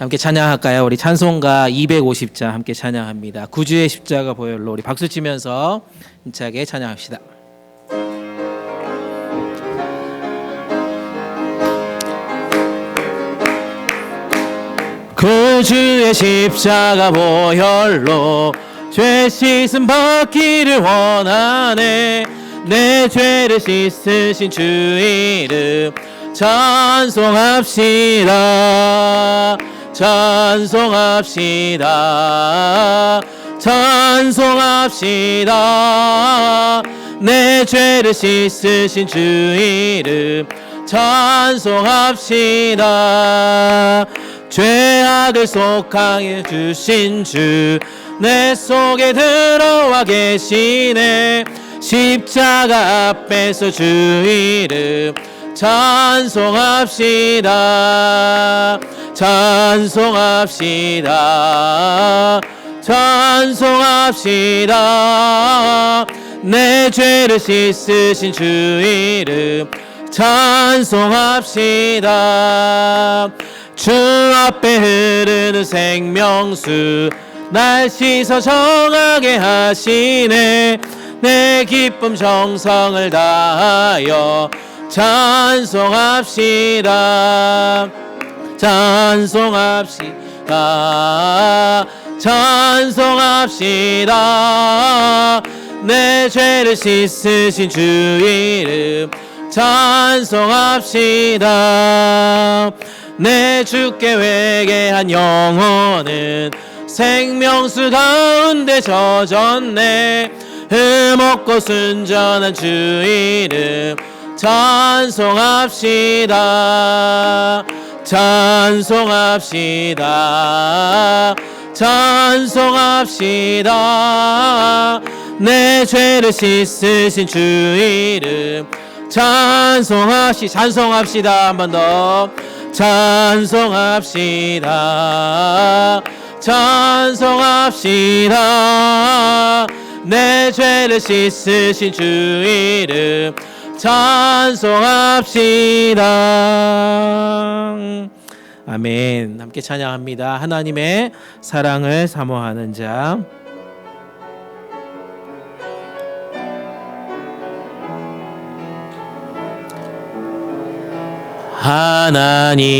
함께 찬양할까요? 우리 찬송가 250장 함께 찬양합니다. 구주의 십자가 보혈로 우리 박수 치면서 힘차게 찬양합시다. 구주의 십자가 보혈로 죄 씻음 받기를 원하네. 내 죄를 씻으신 주 이름 찬송합시다. 찬송합시다. 찬송합시다. 내 죄를 씻으신 주 이름 찬송합시다. 죄악을 속하게 주신 주 내 속에 들어와 계시네. 십자가 앞에서 주 이름 찬송합시다. 찬송합시다. 찬송합시다. 내 죄를 씻으신 주 이름 찬송합시다. 주 앞에 흐르는 생명수 날 씻어 정하게 하시네. 내 기쁨 정성을 다하여 찬송합시다. 찬송합시다. 찬송합시다. 내 죄를 씻으신 주 이름 찬송합시다. 내 주께 회개한 영혼은 생명수 가운데 젖었네. 흠없고 순전한 주 이름 찬송합시다. 찬송합시다. 찬송합시다. 내 죄를 씻으신 주 이름 찬송합시다. 한 번 더 찬송합시다. 찬송합시다. 내 죄를 씻으신 주 이름 찬송합시다. 아멘. 함께 찬양합니다. 하나님의 사랑을 사모하는 자.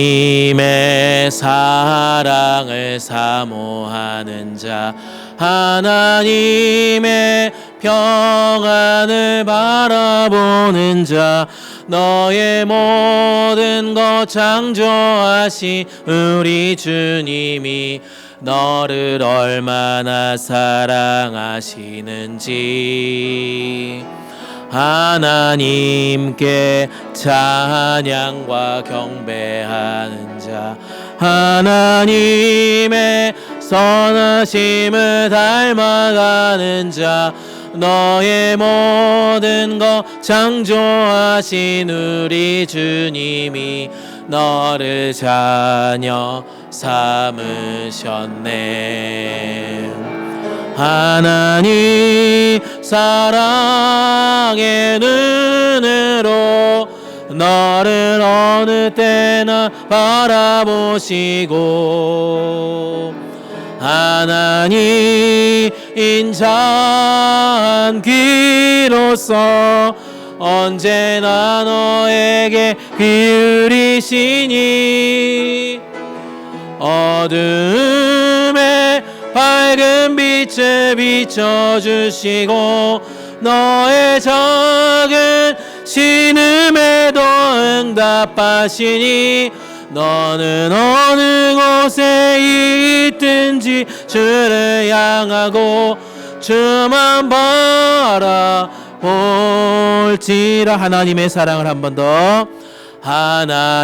하나님의 사랑을 사모하는 자, 하나님의 평안을 바라보는 자, 너의 모든 것 창조하신 우리 주님이 너를 얼마나 사랑하시는지 하나님께 찬양과 경배하는 자, 하나님의 선하심을 닮아가는 자, 너의 모든 것 창조하신 우리 주님이 너를 자녀 삼으셨네. 하나님 사랑의 눈으로 너를 어느 때나 바라보시고 하나님 인자한 귀로서 언제나 너에게 기울이시니 어둠에 밝은 빛을 비춰주시고 너의 작은 신음에도 응답하시니 너는 어느 곳에 있든지 주를 향하고 주만 바라볼지라. 하나님의 사랑을 한 번 더.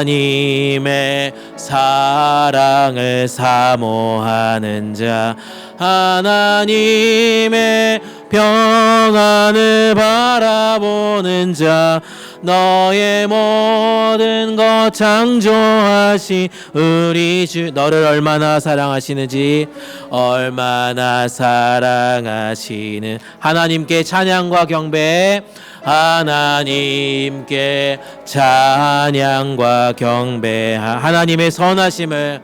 하나님의 사랑을 사모하는 자, 하나님의 평안을 바라보는 자, 너의 모든 것 창조하신 우리 주, 너를 얼마나 사랑하시는지, 얼마나 사랑하시는 하나님께 찬양과 경배, 하나님께 찬양과 경배, 하나님의 선하심을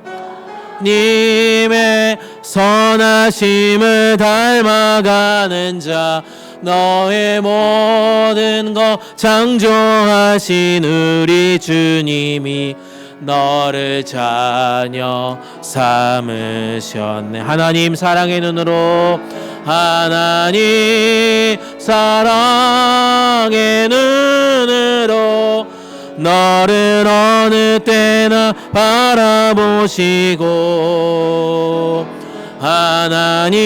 님의 선하심을 닮아가는 자, 너의 모든 것 창조하신 우리 주님이 너를 자녀 삼으셨네. 하나님 사랑의 눈으로, 하나님 사랑의 눈으로 너를 어느 때나 바라보시고, 하나님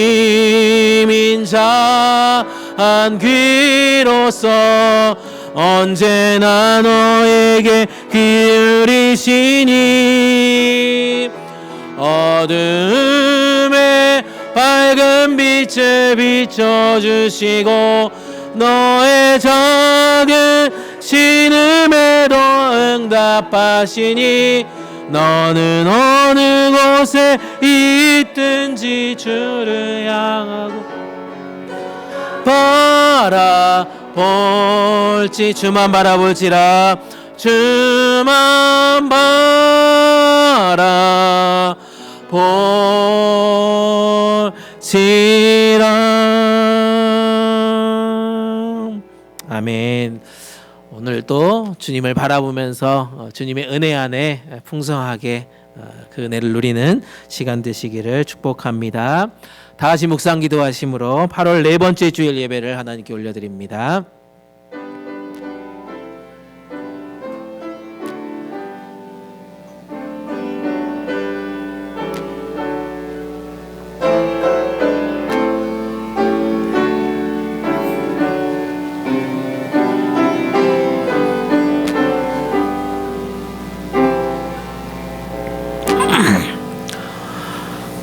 인자한 귀로서 언제나 너에게 기울이시니, 어둠에 밝은 빛을 비춰주시고 너의 작은 신음에도 응답하시니, 너는 어느 곳에 있든지 주를 향하고 바라볼지, 주만 바라볼지라, 주만 바라볼지라. 아멘. 오늘도 주님을 바라보면서 주님의 은혜 안에 풍성하게 그 은혜를 누리는 시간 되시기를 축복합니다. 다 같이 묵상 기도하심으로 8월 네 번째 주일 예배를 하나님께 올려드립니다.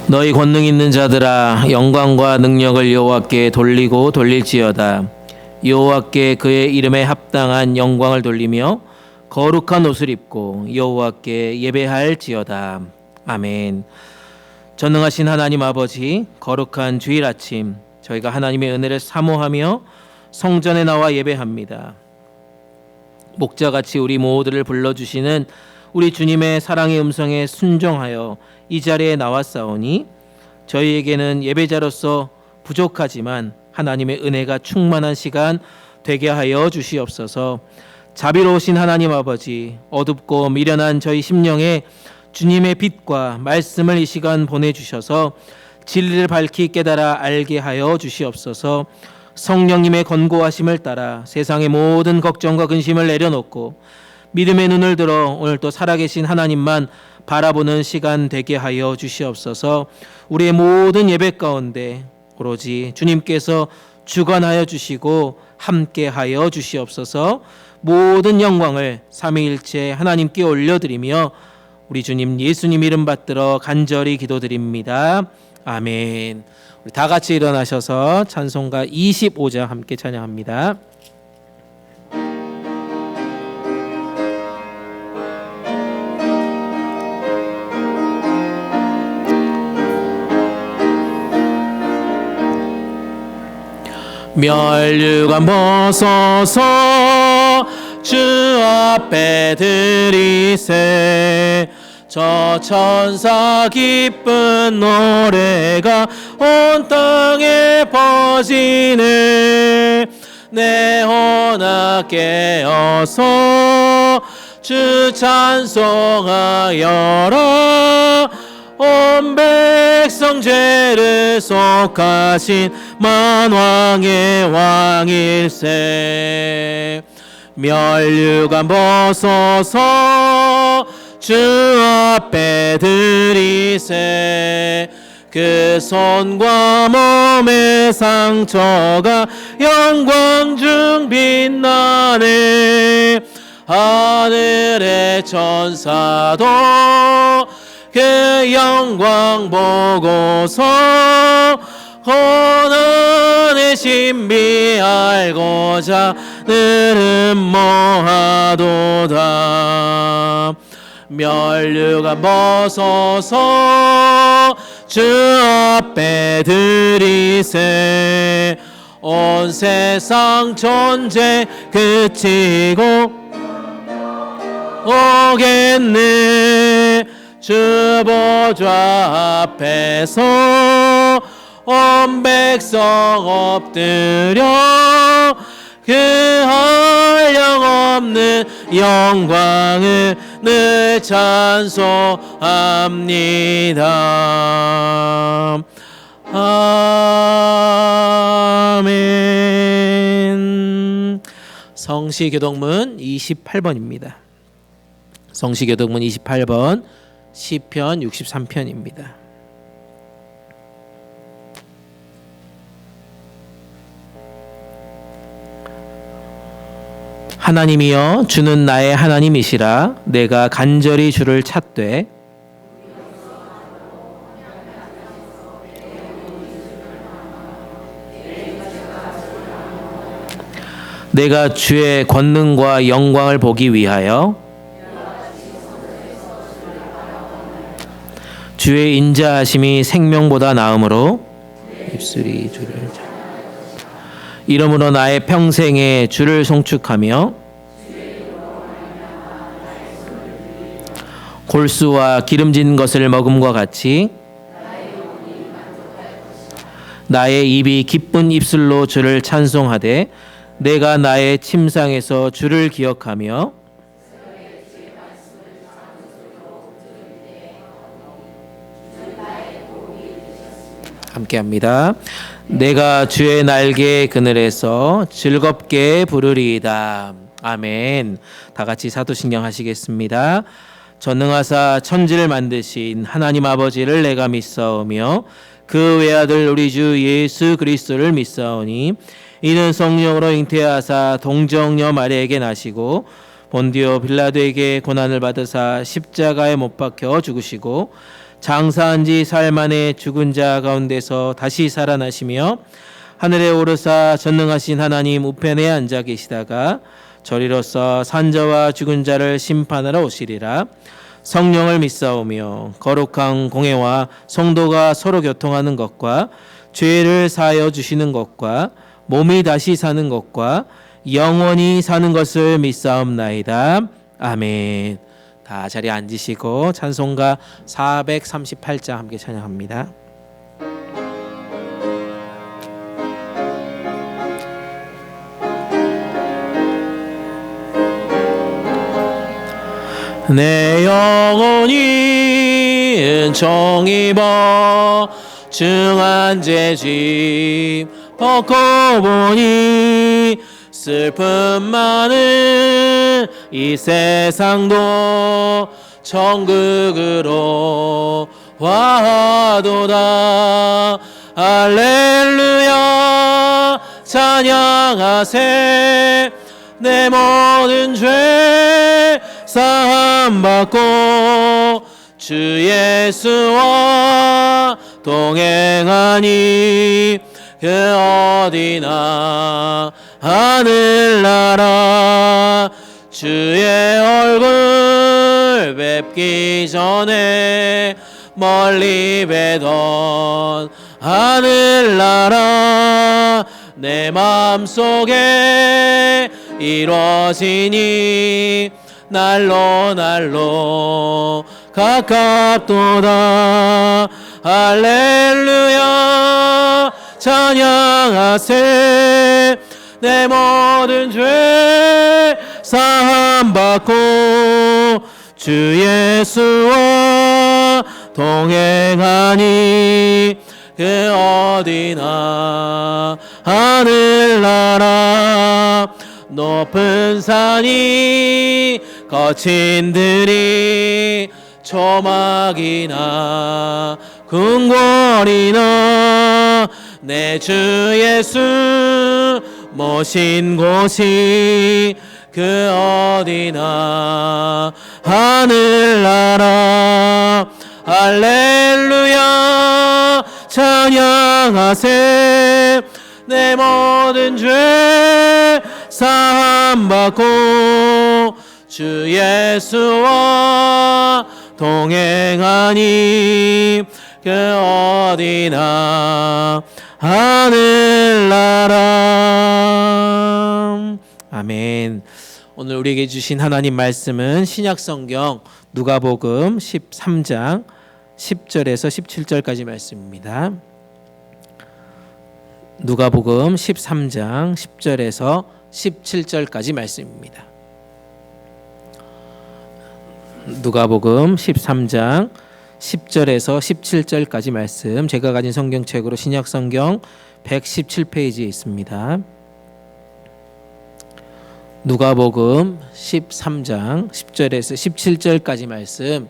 너희 권능 있는 자들아, 영광과 능력을 여호와께 돌리고 돌릴지어다. 여호와께 그의 이름에 합당한 영광을 돌리며 거룩한 옷을 입고 여호와께 예배할지어다. 아멘. 전능하신 하나님 아버지, 거룩한 주일 아침 저희가 하나님의 은혜를 사모하며 성전에 나와 예배합니다. 목자같이 우리 모두를 불러주시는 우리 주님의 사랑의 음성에 순종하여 이 자리에 나왔사오니, 저희에게는 예배자로서 부족하지만 하나님의 은혜가 충만한 시간 되게 하여 주시옵소서. 자비로우신 하나님 아버지, 어둡고 미련한 저희 심령에 주님의 빛과 말씀을 이 시간 보내주셔서 진리를 밝히 깨달아 알게 하여 주시옵소서. 성령님의 권고하심을 따라 세상의 모든 걱정과 근심을 내려놓고 믿음의 눈을 들어 오늘 또 살아계신 하나님만 바라보는 시간 되게 하여 주시옵소서. 우리의 모든 예배 가운데 오로지 주님께서 주관하여 주시고 함께하여 주시옵소서. 모든 영광을 삼위일체 하나님께 올려드리며 우리 주님 예수님 이름 받들어 간절히 기도드립니다. 아멘. 우리 다 같이 일어나셔서 찬송가 25장 함께 찬양합니다. 멸류관 벗어서 주 앞에 드리세. 저 천사 기쁜 노래가 온 땅에 퍼지네. 내 혼아 깨어서 주 찬송하여라. 온 백성 죄를 속하신 만왕의 왕일세. 멸류관 벗어서 주 앞에 드리세. 그 손과 몸의 상처가 영광 중 빛나네. 하늘의 천사도 그 영광 보고서 고난의 신비 알고자 늘은 모하도다. 멸류관 벗어서 주 앞에 드리세. 온 세상 존재 그치고 오겠네. 주 보좌 앞에서 온 백성 엎드려 그 한량없는 영광을 늘 찬송합니다. 아멘. 성시교독문 28번입니다. 성시교독문 28번 시편 63편입니다. 하나님이여 주는 나의 하나님이시라. 내가 간절히 주를 찾되 내가 주의 권능과 영광을 보기 위하여 주의 인자하심이 생명보다 나음으로 입술이 주를 이러므로 나의 평생에 주를 송축하며 골수와 기름진 것을 먹음과 같이 나의 입이 기쁜 입술로 주를 찬송하되 내가 나의 침상에서 주를 기억하며 함께합니다. 내가 주의 날개 그늘에서 즐겁게 부르리이다. 아멘. 다 같이 사도신경 하시겠습니다. 전능하사 천지를 만드신 하나님 아버지를 내가 믿사오며 그 외아들 우리 주 예수 그리스도를 믿사오니 이는 성령으로 잉태하사 동정녀 마리아에게 나시고 본디오 빌라도에게 고난을 받으사 십자가에 못 박혀 죽으시고 장사한 지 사흘 만에 죽은 자 가운데서 다시 살아나시며 하늘에 오르사 전능하신 하나님 우편에 앉아 계시다가 저리로서 산자와 죽은 자를 심판하러 오시리라. 성령을 믿사오며 거룩한 공회와 성도가 서로 교통하는 것과 죄를 사하여 주시는 것과 몸이 다시 사는 것과 영원히 사는 것을 믿사옵나이다. 아멘. 다 자리에 앉으시고 찬송가 438장 함께 찬양합니다. 내 영혼이 은총 입어 중한 죄짐 벗고 보니 슬픔 많은 이 세상도 천국으로 와도다. 할렐루야 찬양하세. 내 모든 죄 사함 받고 주 예수와 동행하니 그 어디나 하늘나라 주의 얼굴 뵙기 전에 멀리 뵈던 하늘나라 내 맘속에 이루어지니 날로 가깝도다. 할렐루야 찬양하세. 내 모든 죄 사함 받고 주 예수와 동행하니 그 어디나 하늘나라 높은 산이 거친 들이 초막이나 궁궐이나 내 주 예수 모신 곳이 그 어디나 하늘나라. 할렐루야 찬양하세. 내 모든 죄 사함 받고 주 예수와 동행하니 그 어디나 하늘나라. 아멘. 오늘 우리에게 주신 하나님 말씀은 신약성경 누가복음 13장 10절에서 17절까지 말씀입니다. 누가복음 13장 10절에서 17절까지 말씀입니다. 누가복음 13장 10절에서 17절까지 말씀, 제가 가진 성경책으로 신약성경 117페이지에 있습니다. 누가복음 13장 10절에서 17절까지 말씀,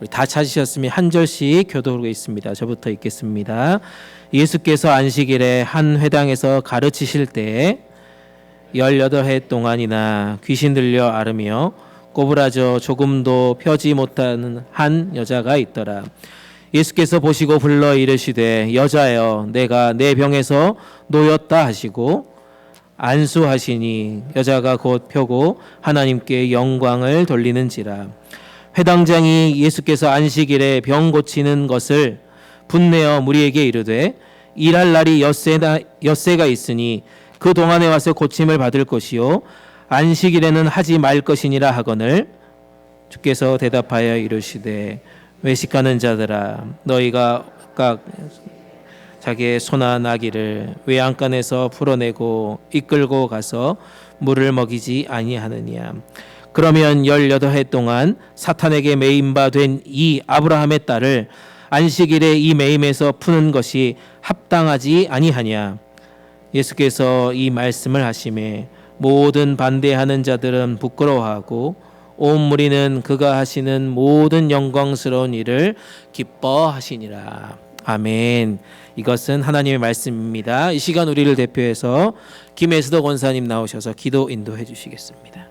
우리 다 찾으셨으면 한 절씩 교독으로 있습니다. 저부터 읽겠습니다. 예수께서 안식일에 한 회당에서 가르치실 때에 18해 동안이나 귀신 들려 앓으며 꼬부라져 조금도 펴지 못하는 한 여자가 있더라. 예수께서 보시고 불러 이르시되 여자여 내가 내 병에서 놓였다 하시고 안수하시니 여자가 곧 펴고 하나님께 영광을 돌리는지라. 회당장이 예수께서 안식일에 병 고치는 것을 분내어 무리에게 이르되 일할 날이 엿새가 있으니 그 동안에 와서 고침을 받을 것이요 안식일에는 하지 말 것이니라 하거늘 주께서 대답하여 이르시되 외식하는 자들아 너희가 각 자기의 소나 나귀를 외양간에서 풀어내고 이끌고 가서 물을 먹이지 아니하느냐. 그러면 18해 동안 사탄에게 매임 바 된 이 아브라함의 딸을 안식일에 이 매임에서 푸는 것이 합당하지 아니하냐. 예수께서 이 말씀을 하시매 모든 반대하는 자들은 부끄러워하고 온 무리는 그가 하시는 모든 영광스러운 일을 기뻐하시니라. 아멘. 이것은 하나님의 말씀입니다. 이 시간 우리를 대표해서 김혜수도 권사님 나오셔서 기도 인도해 주시겠습니다.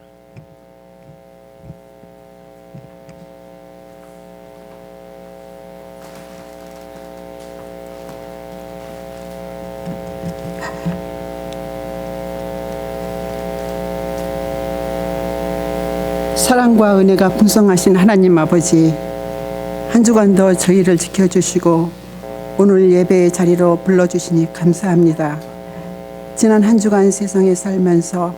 사랑과 은혜가 풍성하신 하나님 아버지, 한 주간도 저희를 지켜주시고 오늘 예배의 자리로 불러주시니 감사합니다. 지난 한 주간 세상에 살면서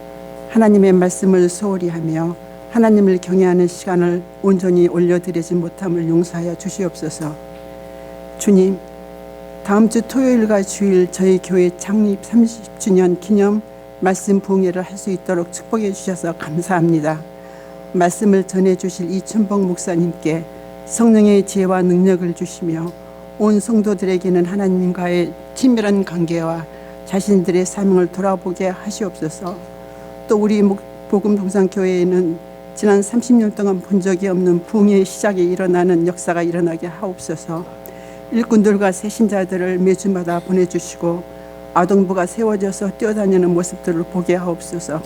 하나님의 말씀을 소홀히 하며 하나님을 경외하는 시간을 온전히 올려드리지 못함을 용서하여 주시옵소서. 주님, 다음 주 토요일과 주일 저희 교회 창립 30주년 기념 말씀 부흥회를 할 수 있도록 축복해 주셔서 감사합니다. 말씀을 전해주실 이춘복 목사님께 성령의 지혜와 능력을 주시며 온 성도들에게는 하나님과의 친밀한 관계와 자신들의 사명을 돌아보게 하시옵소서. 또 우리 복음동산교회에는 지난 30년 동안 본 적이 없는 부흥의 시작이 일어나는 역사가 일어나게 하옵소서. 일꾼들과 새신자들을 매주마다 보내주시고 아동부가 세워져서 뛰어다니는 모습들을 보게 하옵소서.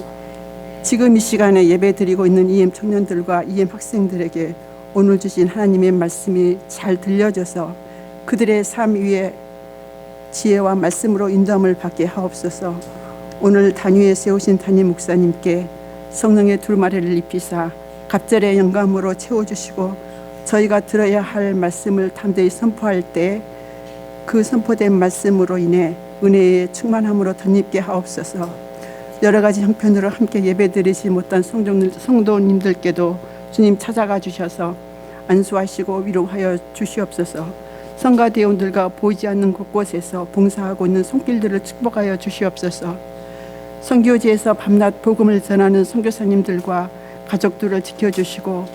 지금 이 시간에 예배드리고 있는 EM 청년들과 EM 학생들에게 오늘 주신 하나님의 말씀이 잘 들려져서 그들의 삶 위에 지혜와 말씀으로 인도함을 받게 하옵소서. 오늘 단위에 세우신 담임 목사님께 성령의 둘마리를 입히사 갑절의 영감으로 채워주시고 저희가 들어야 할 말씀을 담대히 선포할 때 그 선포된 말씀으로 인해 은혜의 충만함으로 덧입게 하옵소서. 여러 가지 형편으로 함께 예배드리지 못한 성도님들께도 주님 찾아가 주셔서 안수하시고 위로하여 주시옵소서. 성가대원들과 보이지 않는 곳곳에서 봉사하고 있는 손길들을 축복하여 주시옵소서. 선교지에서 밤낮 복음을 전하는 선교사님들과 가족들을 지켜주시고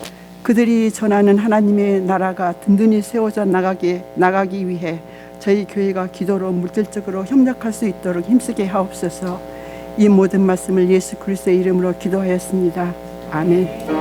그들이 전하는 하나님의 나라가 든든히 세워져 나가기 위해 저희 교회가 기도로 물질적으로 협력할 수 있도록 힘쓰게 하옵소서. 이 모든 말씀을 예수 그리스도의 이름으로 기도하였습니다. 아멘.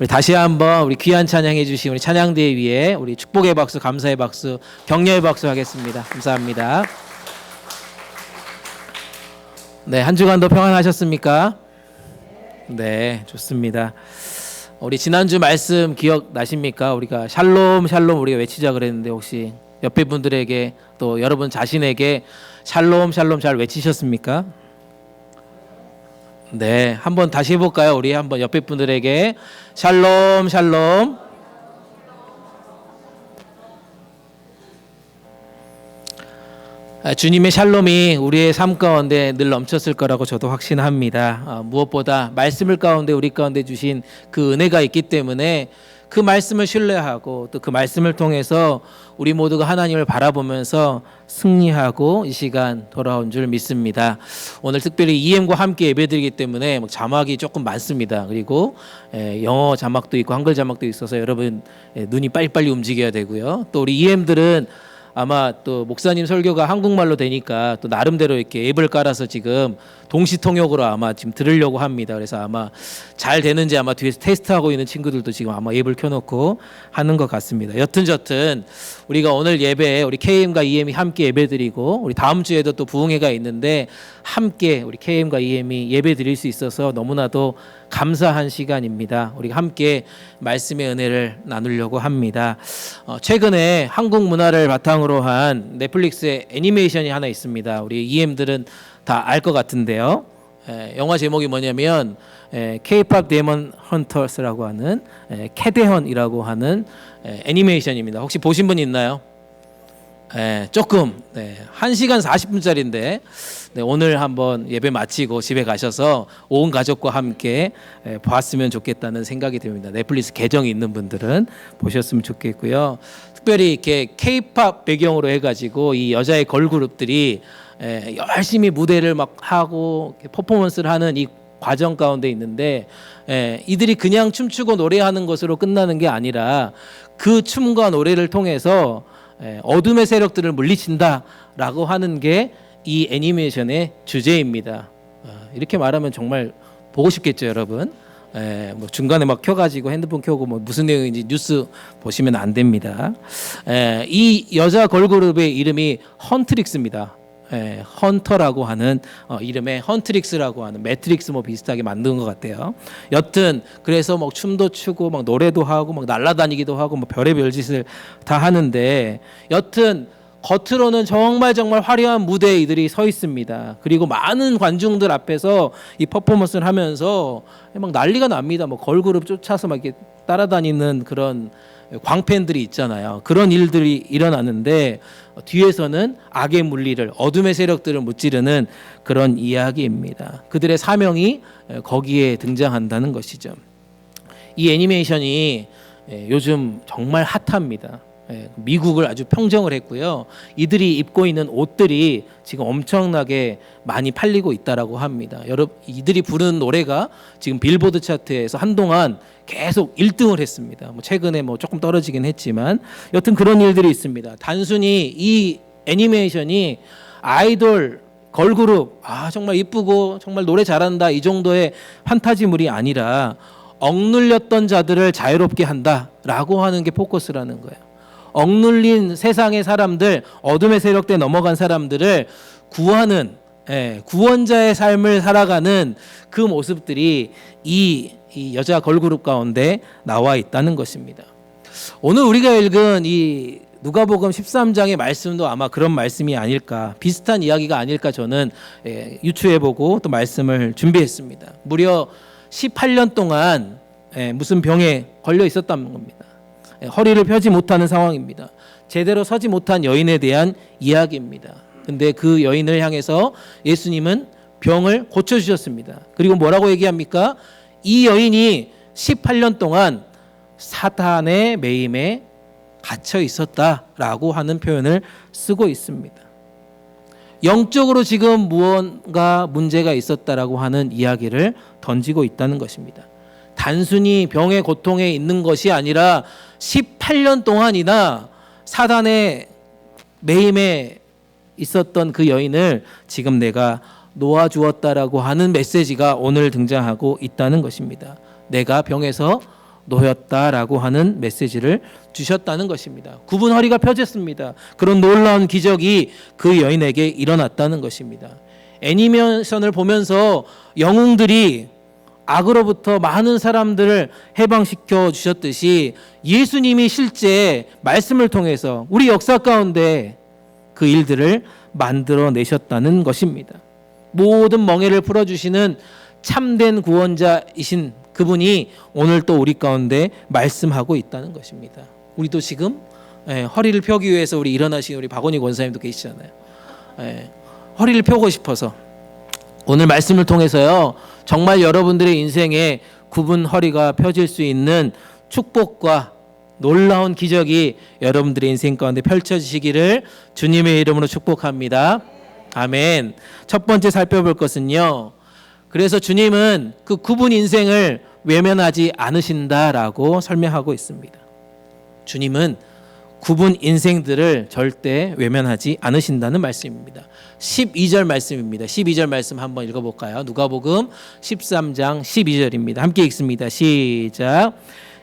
우리 다시 한번 우리 귀한 찬양해 주신 우리 찬양대 위에 우리 축복의 박수, 감사의 박수, 격려의 박수 하겠습니다. 감사합니다. 네, 한 주간도 평안하셨습니까? 네, 좋습니다. 우리 지난주 말씀 기억나십니까? 우리가 샬롬 샬롬 우리가 외치자 그랬는데 혹시 옆에 분들에게 또 여러분 자신에게 샬롬 샬롬 잘 외치셨습니까? 네, 한번 다시 해볼까요? 우리 한번 옆에 분들에게 샬롬 샬롬. 주님의 샬롬이 우리의 삶 가운데 늘 넘쳤을 거라고 저도 확신합니다. 무엇보다 말씀을 가운데 우리 가운데 주신 그 은혜가 있기 때문에 그 말씀을 신뢰하고 또 그 말씀을 통해서 우리 모두가 하나님을 바라보면서 승리하고 이 시간 돌아온 줄 믿습니다. 오늘 특별히 EM과 함께 예배드리기 때문에 자막이 조금 많습니다. 그리고 영어 자막도 있고 한글 자막도 있어서 여러분 눈이 빨리빨리 움직여야 되고요. 또 우리 EM들은 아마 또 목사님 설교가 한국말로 되니까 또 나름대로 이렇게 앱을 깔아서 지금 동시 통역으로 아마 지금 들으려고 합니다. 그래서 아마 잘 되는지 아마 뒤에서 테스트하고 있는 친구들도 지금 아마 앱을 켜놓고 하는 것 같습니다. 여튼저튼 우리가 오늘 예배에 우리 KM과 EM이 함께 예배드리고 우리 다음 주에도 또 부흥회가 있는데 함께 우리 KM과 EM이 예배드릴 수 있어서 너무나도 감사한 시간입니다. 우리가 함께 말씀의 은혜를 나누려고 합니다. 최근에 한국 문화를 바탕으로 한 넷플릭스의 애니메이션이 하나 있습니다. 우리 EM들은 다 알 것 같은데요. 영화 제목이 뭐냐면 K-pop 데몬 헌터스라고 하는 캐데헌이라고 하는 애니메이션입니다. 혹시 보신 분 있나요? 조금 1시간 40분짜리인데 오늘 한번 예배 마치고 집에 가셔서 온 가족과 함께 보았으면 좋겠다는 생각이 듭니다. 넷플릭스 계정이 있는 분들은 보셨으면 좋겠고요. 특별히 이렇게 K-pop 배경으로 해가지고 이 여자의 걸그룹들이 열심히 무대를 막 하고 퍼포먼스를 하는 이 과정 가운데 있는데 이들이 그냥 춤추고 노래하는 것으로 끝나는 게 아니라 그 춤과 노래를 통해서 어둠의 세력들을 물리친다라고 하는 게 이 애니메이션의 주제입니다. 이렇게 말하면 정말 보고 싶겠죠, 여러분. 뭐 중간에 막 켜가지고 핸드폰 켜고 뭐 무슨 내용인지 뉴스 보시면 안 됩니다. 이 여자 걸그룹의 이름이 헌트릭스입니다. 헌터라고 하는 이름에 헌트릭스라고 하는 매트릭스 뭐 비슷하게 만든 것 같아요. 여튼 그래서 막 춤도 추고 막 노래도 하고 막 날아다니기도 하고 뭐 별의별 짓을 다 하는데 여튼 겉으로는 정말 화려한 무대에 이들이 서 있습니다. 그리고 많은 관중들 앞에서 이 퍼포먼스를 하면서 막 난리가 납니다. 뭐 걸그룹 쫓아서 막 이렇게 따라다니는 그런 광팬들이 있잖아요. 그런 일들이 일어나는데 뒤에서는 악의 물리를 어둠의 세력들을 무찌르는 그런 이야기입니다. 그들의 사명이 거기에 등장한다는 것이죠. 이 애니메이션이 요즘 정말 핫합니다. 미국을 아주 평정을 했고요. 이들이 입고 있는 옷들이 지금 엄청나게 많이 팔리고 있다라고 합니다. 여러분, 이들이 부르는 노래가 지금 빌보드 차트에서 한동안 계속 1등을 했습니다. 뭐 최근에 뭐 조금 떨어지긴 했지만 여튼 그런 일들이 있습니다. 단순히 이 애니메이션이 아이돌 걸그룹 정말 이쁘고 정말 노래 잘한다 이 정도의 판타지물이 아니라 억눌렸던 자들을 자유롭게 한다라고 하는 게 포커스라는 거예요. 억눌린 세상의 사람들, 어둠의 세력대에 넘어간 사람들을 구하는 구원자의 삶을 살아가는 그 모습들이 이 여자 걸그룹 가운데 나와 있다는 것입니다. 오늘 우리가 읽은 이 누가복음 13장의 말씀도 아마 그런 말씀이 아닐까, 비슷한 이야기가 아닐까 저는 유추해보고 또 말씀을 준비했습니다. 무려 18년 동안 무슨 병에 걸려 있었다는 겁니다. 허리를 펴지 못하는 상황입니다. 제대로 서지 못한 여인에 대한 이야기입니다. 근데 그 여인을 향해서 예수님은 병을 고쳐주셨습니다. 그리고 뭐라고 얘기합니까? 이 여인이 18년 동안 사탄의 매임에 갇혀 있었다라고 하는 표현을 쓰고 있습니다. 영적으로 지금 무언가 문제가 있었다라고 하는 이야기를 던지고 있다는 것입니다. 단순히 병의 고통에 있는 것이 아니라 18년 동안이나 사단의 매임에 있었던 그 여인을 지금 내가 놓아주었다라고 하는 메시지가 오늘 등장하고 있다는 것입니다. 내가 병에서 놓였다라고 하는 메시지를 주셨다는 것입니다. 굽은 허리가 펴졌습니다. 그런 놀라운 기적이 그 여인에게 일어났다는 것입니다. 애니메이션을 보면서 영웅들이 악으로부터 많은 사람들을 해방시켜 주셨듯이 예수님이 실제 말씀을 통해서 우리 역사 가운데 그 일들을 만들어내셨다는 것입니다. 모든 멍에를 풀어주시는 참된 구원자이신 그분이 오늘 또 우리 가운데 말씀하고 있다는 것입니다. 우리도 지금 허리를 펴기 위해서 우리 일어나신 우리 박원희 권사님도 계시잖아요. 허리를 펴고 싶어서 오늘 말씀을 통해서요, 정말 여러분들의 인생에 굽은 허리가 펴질 수 있는 축복과 놀라운 기적이 여러분들의 인생 가운데 펼쳐지시기를 주님의 이름으로 축복합니다. 아멘. 첫 번째 살펴볼 것은요, 그래서 주님은 그 굽은 인생을 외면하지 않으신다라고 설명하고 있습니다. 주님은 굽은 인생들을 절대 외면하지 않으신다는 말씀입니다. 12절 말씀입니다. 12절 말씀 한번 읽어볼까요? 누가복음 13장 12절입니다. 함께 읽습니다. 시작.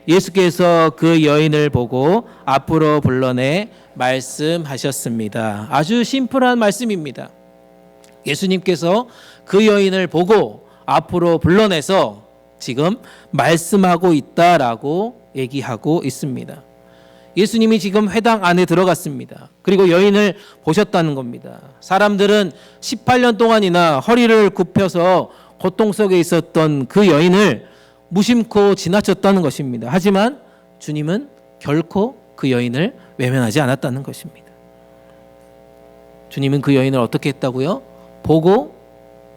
예수께서 그 여인을 보고 앞으로 불러내 말씀하셨습니다. 아주 심플한 말씀입니다. 예수님께서 그 여인을 보고 앞으로 불러내서 지금 말씀하고 있다라고 얘기하고 있습니다. 예수님이 지금 회당 안에 들어갔습니다. 그리고 여인을 보셨다는 겁니다. 사람들은 18년 동안이나 허리를 굽혀서 고통 속에 있었던 그 여인을 무심코 지나쳤다는 것입니다. 하지만 주님은 결코 그 여인을 외면하지 않았다는 것입니다. 주님은 그 여인을 어떻게 했다고요? 보고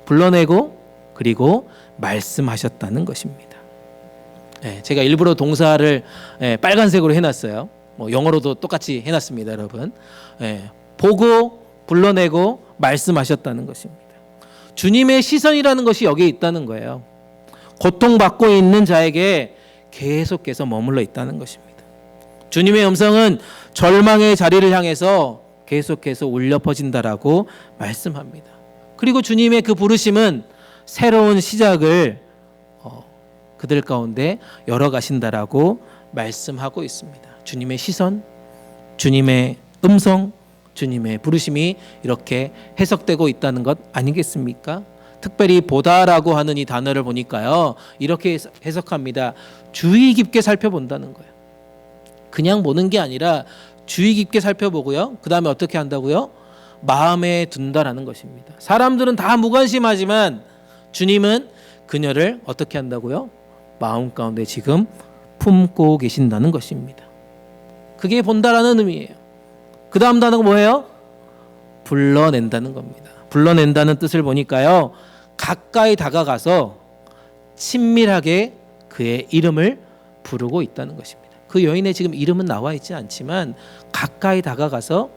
불러내고 그리고 말씀하셨다는 것입니다. 제가 일부러 동사를 빨간색으로 해놨어요. 영어로도 똑같이 해놨습니다, 여러분. 보고 불러내고 말씀하셨다는 것입니다. 주님의 시선이라는 것이 여기에 있다는 거예요. 고통받고 있는 자에게 계속해서 머물러 있다는 것입니다. 주님의 음성은 절망의 자리를 향해서 계속해서 울려 퍼진다라고 말씀합니다. 그리고 주님의 그 부르심은 새로운 시작을 그들 가운데 열어가신다라고 말씀하고 있습니다. 주님의 시선, 주님의 음성, 주님의 부르심이 이렇게 해석되고 있다는 것 아니겠습니까? 특별히 보다라고 하는 이 단어를 보니까요, 이렇게 해석합니다. 주의 깊게 살펴본다는 거예요. 그냥 보는 게 아니라 주의 깊게 살펴보고요, 그 다음에 어떻게 한다고요? 마음에 둔다라는 것입니다. 사람들은 다 무관심하지만 주님은 그녀를 어떻게 한다고요? 마음 가운데 지금 품고 계신다는 것입니다. 그게 본다라는 의미예요. 그 다음 단어가 뭐예요? 불러낸다는 겁니다. 불러낸다는 뜻을 보니까요, 가까이 다가가서 친밀하게 그의 이름을 부르고 있다는 것입니다. 그 여인의 지금 이름은 나와 있지 않지만 가까이 다가가서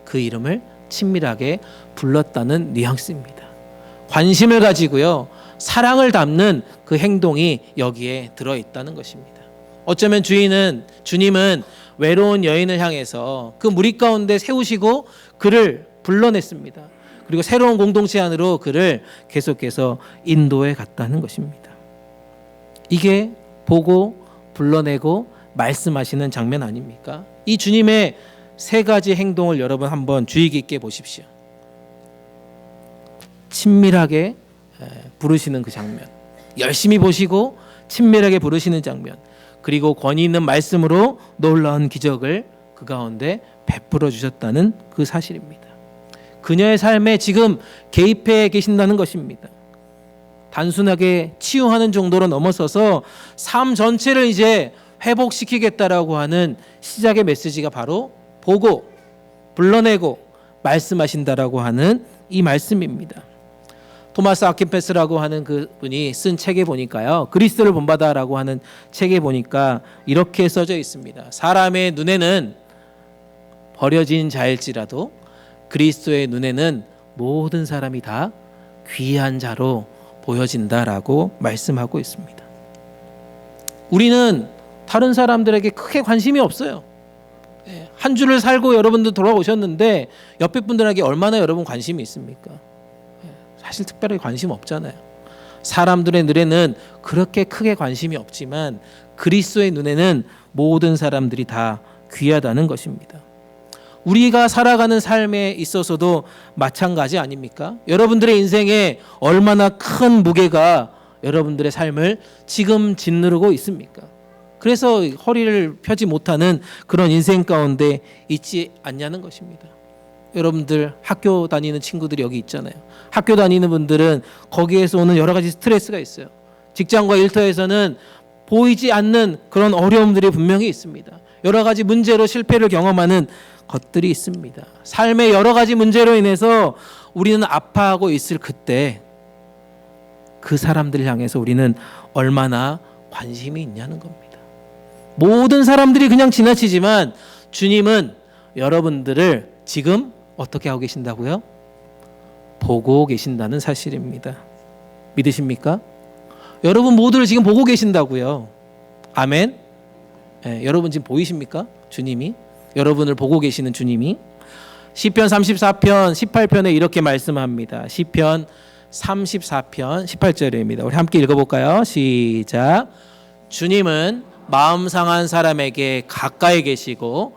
그 이름을 친밀하게 불렀다는 뉘앙스입니다. 관심을 가지고요, 사랑을 담는 그 행동이 여기에 들어있다는 것입니다. 어쩌면 주님은 외로운 여인을 향해서 그 무리 가운데 세우시고 그를 불러냈습니다. 그리고 새로운 공동체 안으로 그를 계속해서 인도해 갔다는 것입니다. 이게 보고 불러내고 말씀하시는 장면 아닙니까? 이 주님의 세 가지 행동을 여러분 한번 주의 깊게 보십시오. 친밀하게 부르시는 그 장면, 열심히 보시고 친밀하게 부르시는 장면, 그리고 권위 있는 말씀으로 놀라운 기적을 그 가운데 베풀어 주셨다는 그 사실입니다. 그녀의 삶에 지금 개입해 계신다는 것입니다. 단순하게 치유하는 정도로 넘어서서 삶 전체를 이제 회복시키겠다라고 하는 시작의 메시지가 바로 보고 불러내고 말씀하신다라고 하는 이 말씀입니다. 토마스 아킨페스라고 하는 그분이 쓴 책에 보니까요, 그리스도를 본받아라고 하는 책에 보니까 이렇게 써져 있습니다. 사람의 눈에는 버려진 자일지라도 그리스도의 눈에는 모든 사람이 다 귀한 자로 보여진다라고 말씀하고 있습니다. 우리는 다른 사람들에게 크게 관심이 없어요. 한 주를 살고 여러분들 돌아오셨는데 옆에 분들에게 얼마나 여러분 관심이 있습니까? 사실 특별히 관심 없잖아요. 사람들의 눈에는 그렇게 크게 관심이 없지만 그리스도의 눈에는 모든 사람들이 다 귀하다는 것입니다. 우리가 살아가는 삶에 있어서도 마찬가지 아닙니까? 여러분들의 인생에 얼마나 큰 무게가 여러분들의 삶을 지금 짓누르고 있습니까? 그래서 허리를 펴지 못하는 그런 인생 가운데 있지 않냐는 것입니다. 여러분들 학교 다니는 친구들이 여기 있잖아요. 학교 다니는 분들은 거기에서 오는 여러 가지 스트레스가 있어요. 직장과 일터에서는 보이지 않는 그런 어려움들이 분명히 있습니다. 여러 가지 문제로 실패를 경험하는 것들이 있습니다. 삶의 여러 가지 문제로 인해서 우리는 아파하고 있을 그때 그 사람들을 향해서 우리는 얼마나 관심이 있냐는 겁니다. 모든 사람들이 그냥 지나치지만 주님은 여러분들을 지금 어떻게 하고 계신다고요? 보고 계신다는 사실입니다. 믿으십니까? 여러분 모두를 지금 보고 계신다고요. 아멘. 네, 여러분 지금 보이십니까? 주님이 여러분을 보고 계시는 주님이. 시편 34편 18편에 이렇게 말씀합니다. 시편 34편 18절입니다. 우리 함께 읽어볼까요? 시작. 주님은 마음 상한 사람에게 가까이 계시고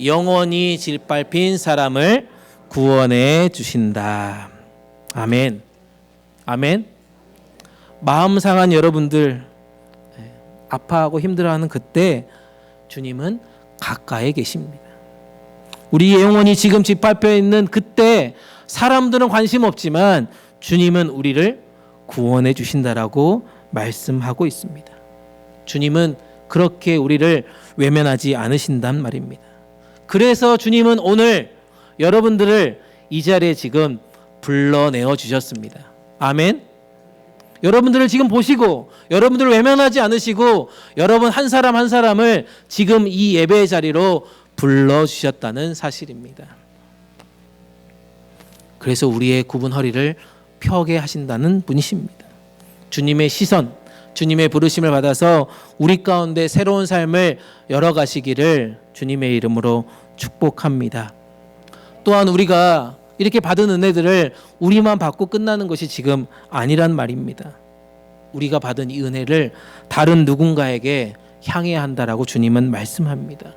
영원히 짓밟힌 사람을 구원해 주신다. 아멘. 아멘. 마음 상한 여러분들 아파하고 힘들어하는 그때 주님은 가까이 계십니다. 우리의 영혼이 지금 짓밟혀 있는 그때 사람들은 관심 없지만 주님은 우리를 구원해 주신다라고 말씀하고 있습니다. 주님은 그렇게 우리를 외면하지 않으신단 말입니다. 그래서 주님은 오늘 여러분들을 이 자리에 지금 불러내어 주셨습니다. 아멘. 여러분들을 지금 보시고 여러분들을 외면하지 않으시고 여러분 한 사람 한 사람을 지금 이 예배의 자리로 불러주셨다는 사실입니다. 그래서 우리의 굽은 허리를 펴게 하신다는 분이십니다. 주님의 시선, 주님의 부르심을 받아서 우리 가운데 새로운 삶을 열어가시기를 주님의 이름으로 축복합니다. 또한 우리가 이렇게 받은 은혜들을 우리만 받고 끝나는 것이 지금 아니란 말입니다. 우리가 받은 이 은혜를 다른 누군가에게 향해야 한다라고 주님은 말씀합니다.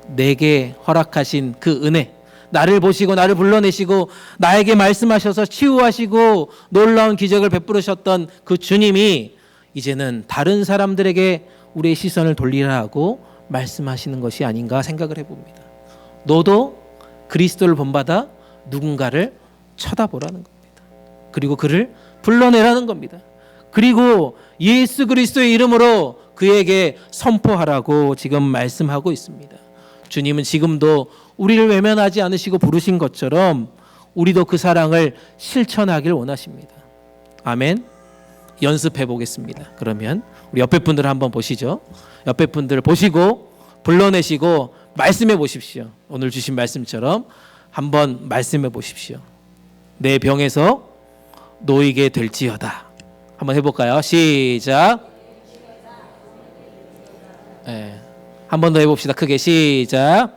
내게 허락하신 그 은혜, 나를 보시고 나를 불러내시고 나에게 말씀하셔서 치유하시고 놀라운 기적을 베푸셨던 그 주님이 이제는 다른 사람들에게 우리의 시선을 돌리라고 말씀하시는 것이 아닌가 생각을 해봅니다. 너도 그리스도를 본받아 누군가를 쳐다보라는 겁니다. 그리고 그를 불러내라는 겁니다. 그리고 예수 그리스도의 이름으로 그에게 선포하라고 지금 말씀하고 있습니다. 주님은 지금도 우리를 외면하지 않으시고 부르신 것처럼 우리도 그 사랑을 실천하길 원하십니다. 아멘. 연습해 보겠습니다. 그러면 우리 옆에 분들 한번 보시죠. 옆에 분들 보시고 불러내시고 말씀해 보십시오. 오늘 주신 말씀처럼 한번 말씀해 보십시오. 내 병에서 놓이게 될지어다. 한번 해볼까요? 시작. 네. 한 번 더 해봅시다. 크게 시작.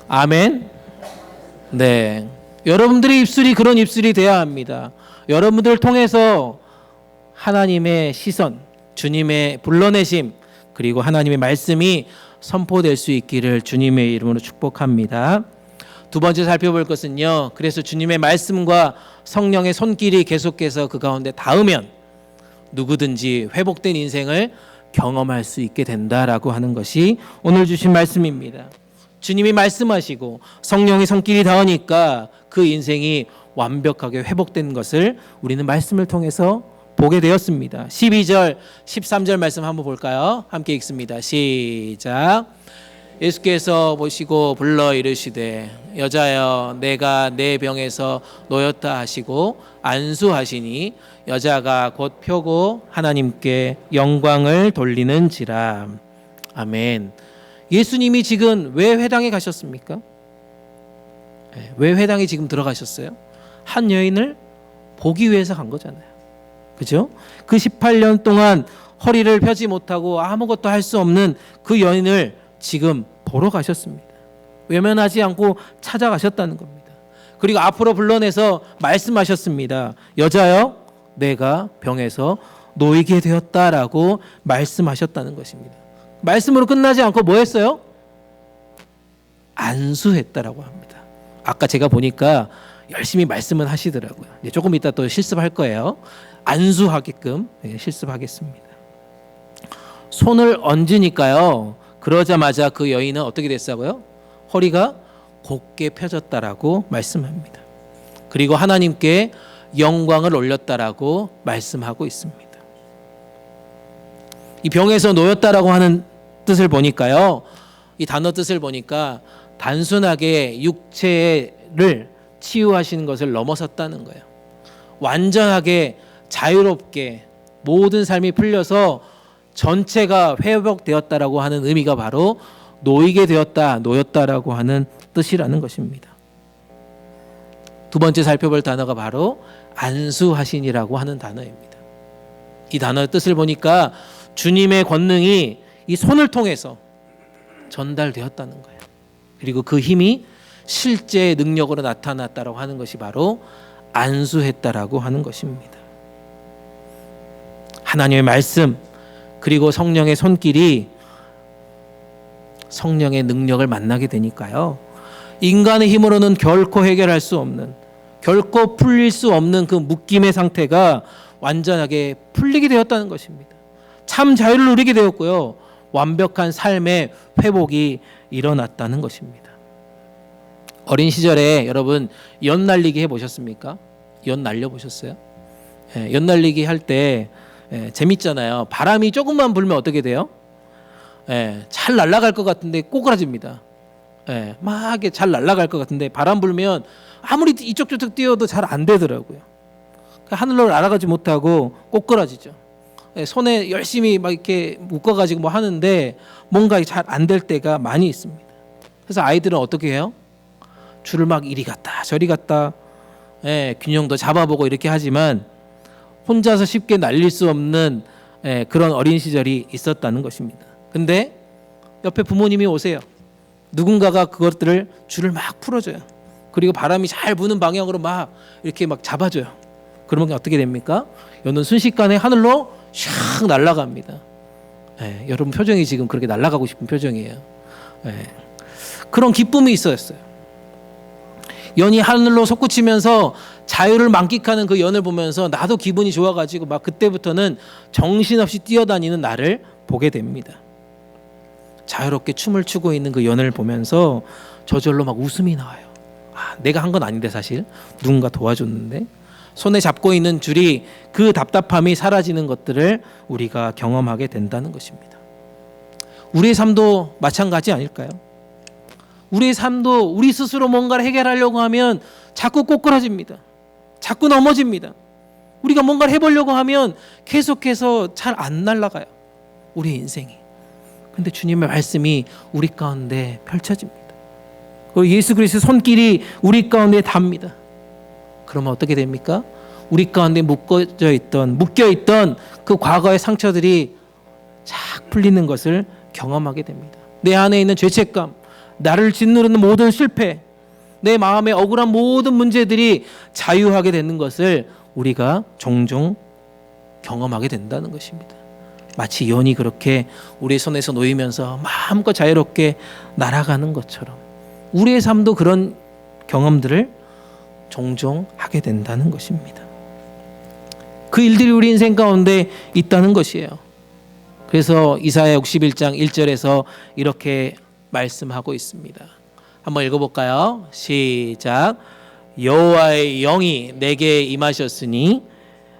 아멘. 네. 여러분들의 입술이 그런 입술이 돼야 합니다. 여러분들을 통해서 하나님의 시선, 주님의 불러내심, 그리고 하나님의 말씀이 선포될 수 있기를 주님의 이름으로 축복합니다. 두 번째 살펴볼 것은요. 그래서 주님의 말씀과 성령의 손길이 계속해서 그 가운데 닿으면 누구든지 회복된 인생을 경험할 수 있게 된다라고 하는 것이 오늘 주신 말씀입니다. 주님이 말씀하시고 성령의 손길이 닿으니까 그 인생이 완벽하게 회복된 것을 우리는 말씀을 통해서 보게 되었습니다. 12절, 13절 말씀 한번 볼까요? 함께 읽습니다. 시작. 예수께서 보시고 불러 이르시되 여자여 내가 내 병에서 놓였다 하시고 안수하시니 여자가 곧 펴고 하나님께 영광을 돌리는지라. 아멘. 예수님이 지금 왜 회당에 가셨습니까? 왜 회당에 지금 들어가셨어요? 한 여인을 보기 위해서 간 거잖아요. 그죠? 그 18년 동안 허리를 펴지 못하고 아무것도 할 수 없는 그 여인을 지금 보러 가셨습니다. 외면하지 않고 찾아가셨다는 겁니다. 그리고 앞으로 불러내서 말씀하셨습니다. 여자여 내가 병에서 놓이게 되었다라고 말씀하셨다는 것입니다. 말씀으로 끝나지 않고 뭐 했어요? 안수했다라고 합니다. 아까 제가 보니까 열심히 말씀은 하시더라고요. 이제 조금 이따 또 실습할 거예요. 안수하게끔 실습하겠습니다. 손을 얹으니까요. 그러자마자 그 여인은 어떻게 됐다고요? 허리가 곧게 펴졌다라고 말씀합니다. 그리고 하나님께 영광을 올렸다라고 말씀하고 있습니다. 이 병에서 놓였다라고 하는 뜻을 보니까요. 이 단어 뜻을 보니까 단순하게 육체를 치유하시는 것을 넘어섰다는 거예요. 완전하게 자유롭게 모든 삶이 풀려서 전체가 회복되었다라고 하는 의미가 바로 놓이게 되었다, 놓였다라고 하는 뜻이라는 것입니다. 두 번째 살펴볼 단어가 바로 안수하신이라고 하는 단어입니다. 이 단어의 뜻을 보니까 주님의 권능이 이 손을 통해서 전달되었다는 거예요. 그리고 그 힘이 실제 능력으로 나타났다라고 하는 것이 바로 안수했다라고 하는 것입니다. 하나님의 말씀 그리고 성령의 손길이 성령의 능력을 만나게 되니까요. 인간의 힘으로는 결코 해결할 수 없는, 결코 풀릴 수 없는 그 묶임의 상태가 완전하게 풀리게 되었다는 것입니다. 참 자유를 누리게 되었고요. 완벽한 삶의 회복이 일어났다는 것입니다. 어린 시절에 여러분 연 날리기 해보셨습니까? 연 날려보셨어요? 연 날리기 할 때 재밌잖아요. 바람이 조금만 불면 어떻게 돼요? 잘 날아갈 것 같은데 꼬꾸라집니다. 막 잘 날아갈 것 같은데 바람 불면 아무리 이쪽 저쪽 뛰어도 잘 안 되더라고요. 하늘로 날아가지 못하고 꼬꾸라지죠. 손에 열심히 막 이렇게 묶어가지고 뭐 하는데 뭔가 잘 안 될 때가 많이 있습니다. 그래서 아이들은 어떻게 해요? 줄을 막 이리 갔다 저리 갔다 균형도 잡아보고 이렇게 하지만 혼자서 쉽게 날릴 수 없는 그런 어린 시절이 있었다는 것입니다. 근데 옆에 부모님이 오세요. 누군가가 그것들을 줄을 막 풀어줘요. 그리고 바람이 잘 부는 방향으로 막 이렇게 막 잡아줘요. 그러면 어떻게 됩니까? 연은 순식간에 하늘로 샥 날아갑니다. 여러분 표정이 지금 그렇게 날아가고 싶은 표정이에요. 그런 기쁨이 있었어요. 연이 하늘로 솟구치면서 자유를 만끽하는 그 연을 보면서 나도 기분이 좋아가지고 막 그때부터는 정신없이 뛰어다니는 나를 보게 됩니다. 자유롭게 춤을 추고 있는 그 연을 보면서 저절로 막 웃음이 나와요. 내가 한 건 아닌데 사실 누군가 도와줬는데 손에 잡고 있는 줄이 그 답답함이 사라지는 것들을 우리가 경험하게 된다는 것입니다. 우리의 삶도 마찬가지 아닐까요? 우리의 삶도 우리 스스로 뭔가를 해결하려고 하면 자꾸 꼬꾸라집니다. 자꾸 넘어집니다. 우리가 뭔가를 해보려고 하면 계속해서 잘 안 날아가요. 우리의 인생이. 근데 주님의 말씀이 우리 가운데 펼쳐집니다. 예수 그리스도의 손길이 우리 가운데 닿습니다. 그러면 어떻게 됩니까? 우리 가운데 묶여있던 그 과거의 상처들이 착 풀리는 것을 경험하게 됩니다. 내 안에 있는 죄책감, 나를 짓누르는 모든 실패, 내 마음의 억울한 모든 문제들이 자유하게 되는 것을 우리가 종종 경험하게 된다는 것입니다. 마치 연이 그렇게 우리의 손에서 놓이면서 마음껏 자유롭게 날아가는 것처럼 우리의 삶도 그런 경험들을 종종 하게 된다는 것입니다. 그 일들이 우리 인생 가운데 있다는 것이에요. 그래서 이사야 61장 1절에서 이렇게 말씀하고 있습니다. 한번 읽어볼까요? 시작. 여호와의 영이 내게 임하셨으니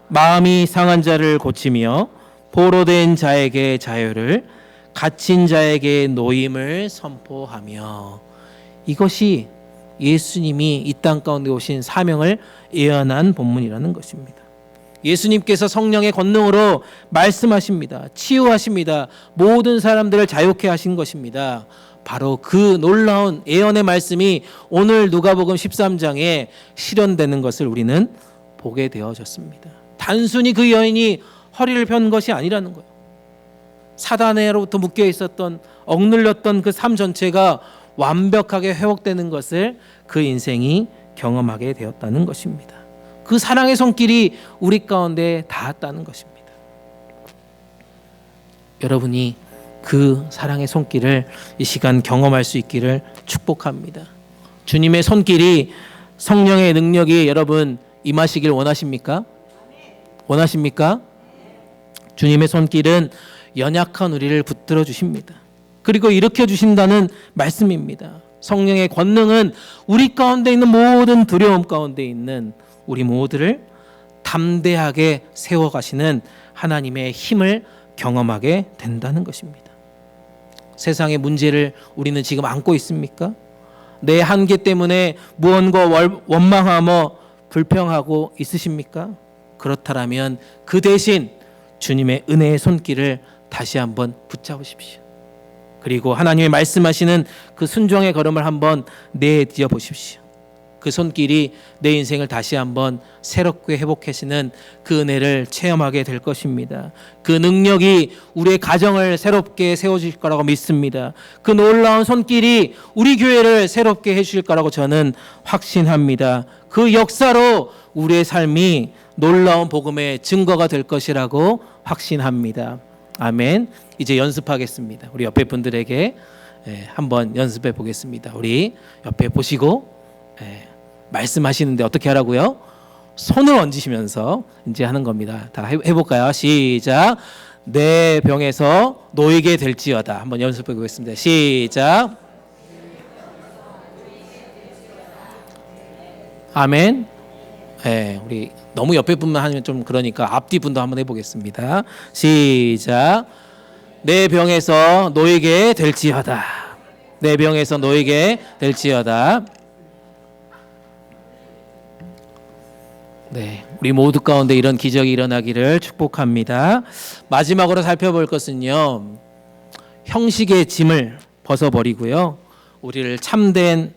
마음이 상한 자를 고치며 포로된 자에게 자유를, 갇힌 자에게 노임을 선포하며. 이것이 예수님이 이 땅 가운데 오신 사명을 예언한 본문이라는 것입니다. 예수님께서 성령의 권능으로 말씀하십니다. 치유하십니다. 모든 사람들을 자유케 하신 것입니다. 바로 그 놀라운 예언의 말씀이 오늘 누가복음 13장에 실현되는 것을 우리는 보게 되어졌습니다. 단순히 그 여인이 허리를 편 것이 아니라는 거예요. 사단으로부터 묶여 있었던, 억눌렸던 그 삶 전체가 완벽하게 회복되는 것을 그 인생이 경험하게 되었다는 것입니다. 그 사랑의 손길이 우리 가운데 닿았다는 것입니다. 여러분이 그 사랑의 손길을 이 시간 경험할 수 있기를 축복합니다. 주님의 손길이, 성령의 능력이 여러분 임하시길 원하십니까? 원하십니까? 주님의 손길은 연약한 우리를 붙들어 주십니다. 그리고 일으켜 주신다는 말씀입니다. 성령의 권능은 우리 가운데 있는 모든 두려움 가운데 있는 우리 모두를 담대하게 세워가시는 하나님의 힘을 경험하게 된다는 것입니다. 세상의 문제를 우리는 지금 안고 있습니까? 내 한계 때문에 무언가 원망하며 불평하고 있으십니까? 그렇다면 그 대신 주님의 은혜의 손길을 다시 한번 붙잡으십시오. 그리고 하나님의 말씀하시는 그 순종의 걸음을 한번 내디뎌 보십시오. 그 손길이 내 인생을 다시 한번 새롭게 회복하시는 그 은혜를 체험하게 될 것입니다. 그 능력이 우리의 가정을 새롭게 세워주실 거라고 믿습니다. 그 놀라운 손길이 우리 교회를 새롭게 해주실 거라고 저는 확신합니다. 그 역사로 우리의 삶이 놀라운 복음의 증거가 될 것이라고 확신합니다. 아멘. 이제 연습하겠습니다. 우리 옆에 분들에게 한번 연습해 보겠습니다. 우리 옆에 보시고 말씀하시는데 어떻게 하라고요? 손을 얹으시면서 이제 하는 겁니다. 다 해볼까요? 시작. 내 병에서 놓이게 될지어다. 한번 연습해 보겠습니다. 시작. 아멘. 우리 너무 옆에 분만 하면 좀 그러니까 앞뒤 분도 한번 해보겠습니다. 시작. 내 병에서 놓이게 될지어다. 내 병에서 놓이게 될지어다. 네, 우리 모두 가운데 이런 기적이 일어나기를 축복합니다. 마지막으로 살펴볼 것은요, 형식의 짐을 벗어버리고요, 우리를 참된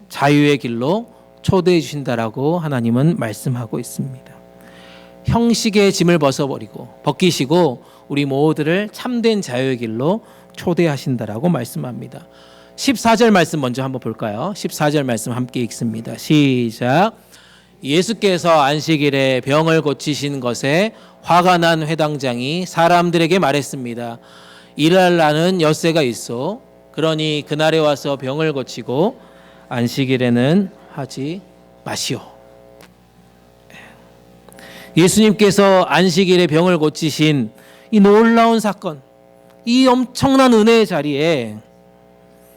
자유의 길로 초대해 주신다라고 하나님은 말씀하고 있습니다. 형식의 짐을 벗기시고 우리 모두를 참된 자유의 길로 초대하신다라고 말씀합니다. 14절 말씀 먼저 한번 볼까요? 14절 말씀 함께 읽습니다. 시작. 예수께서 안식일에 병을 고치신 것에 화가 난 회당장이 사람들에게 말했습니다. 일할 나는 엿새가 있어. 그러니 그날에 와서 병을 고치고 안식일에는 하지 마시오. 예수님께서 안식일에 병을 고치신 이 놀라운 사건, 이 엄청난 은혜의 자리에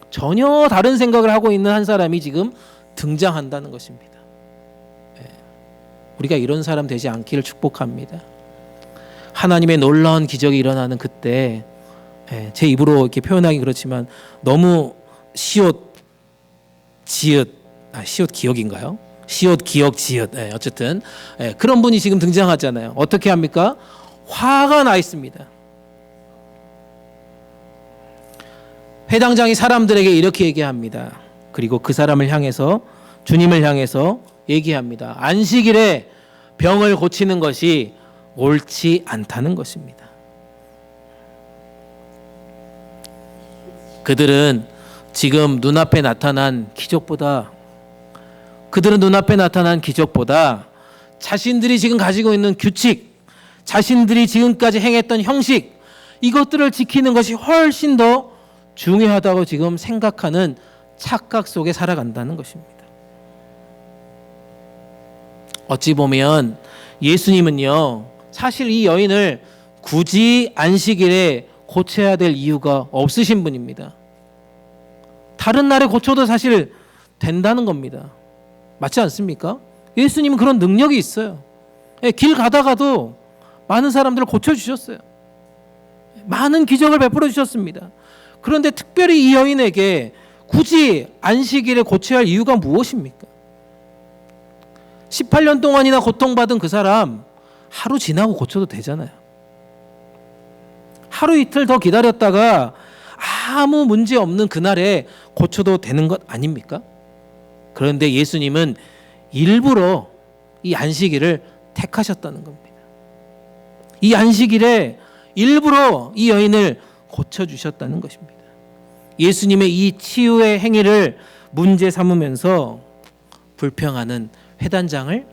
전혀 다른 생각을 하고 있는 한 사람이 지금 등장한다는 것입니다. 우리가 이런 사람 되지 않기를 축복합니다. 하나님의 놀라운 기적이 일어나는 그때, 제 입으로 이렇게 표현하기 그렇지만 너무 시옷 기억인가요? 시옷 기억 지읒. 어쨌든 그런 분이 지금 등장하잖아요. 어떻게 합니까? 화가 나 있습니다. 회당장이 사람들에게 이렇게 얘기합니다. 그리고 그 사람을 향해서, 주님을 향해서 얘기합니다. 안식일에 병을 고치는 것이 옳지 않다는 것입니다. 그들은 지금 눈앞에 나타난 기적보다 자신들이 지금 가지고 있는 규칙, 자신들이 지금까지 행했던 형식, 이것들을 지키는 것이 훨씬 더 중요하다고 지금 생각하는 착각 속에 살아간다는 것입니다. 어찌 보면 예수님은요, 사실 이 여인을 굳이 안식일에 고쳐야 될 이유가 없으신 분입니다. 다른 날에 고쳐도 사실 된다는 겁니다. 맞지 않습니까? 예수님은 그런 능력이 있어요. 길 가다가도 많은 사람들을 고쳐주셨어요. 많은 기적을 베풀어 주셨습니다. 그런데 특별히 이 여인에게 굳이 안식일에 고쳐야 할 이유가 무엇입니까? 18년 동안이나 고통받은 그 사람 하루 지나고 고쳐도 되잖아요. 하루 이틀 더 기다렸다가 아무 문제 없는 그날에 고쳐도 되는 것 아닙니까? 그런데 예수님은 일부러 이 안식일을 택하셨다는 겁니다. 이 안식일에 일부러 이 여인을 고쳐주셨다는 것입니다. 예수님의 이 치유의 행위를 문제 삼으면서 불평하는 회당장을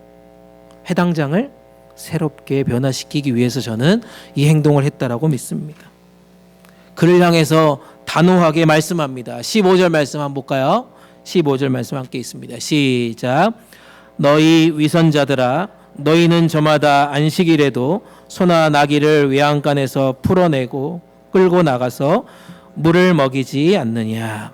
새롭게 변화시키기 위해서 저는 이 행동을 했다라고 믿습니다. 그를 향해서 단호하게 말씀합니다. 15절 말씀 한번 볼까요? 15절 말씀 함께 있습니다. 시작. 너희 위선자들아, 너희는 저마다 안식일에도 소나 나귀를 외양간에서 풀어내고 끌고 나가서 물을 먹이지 않느냐.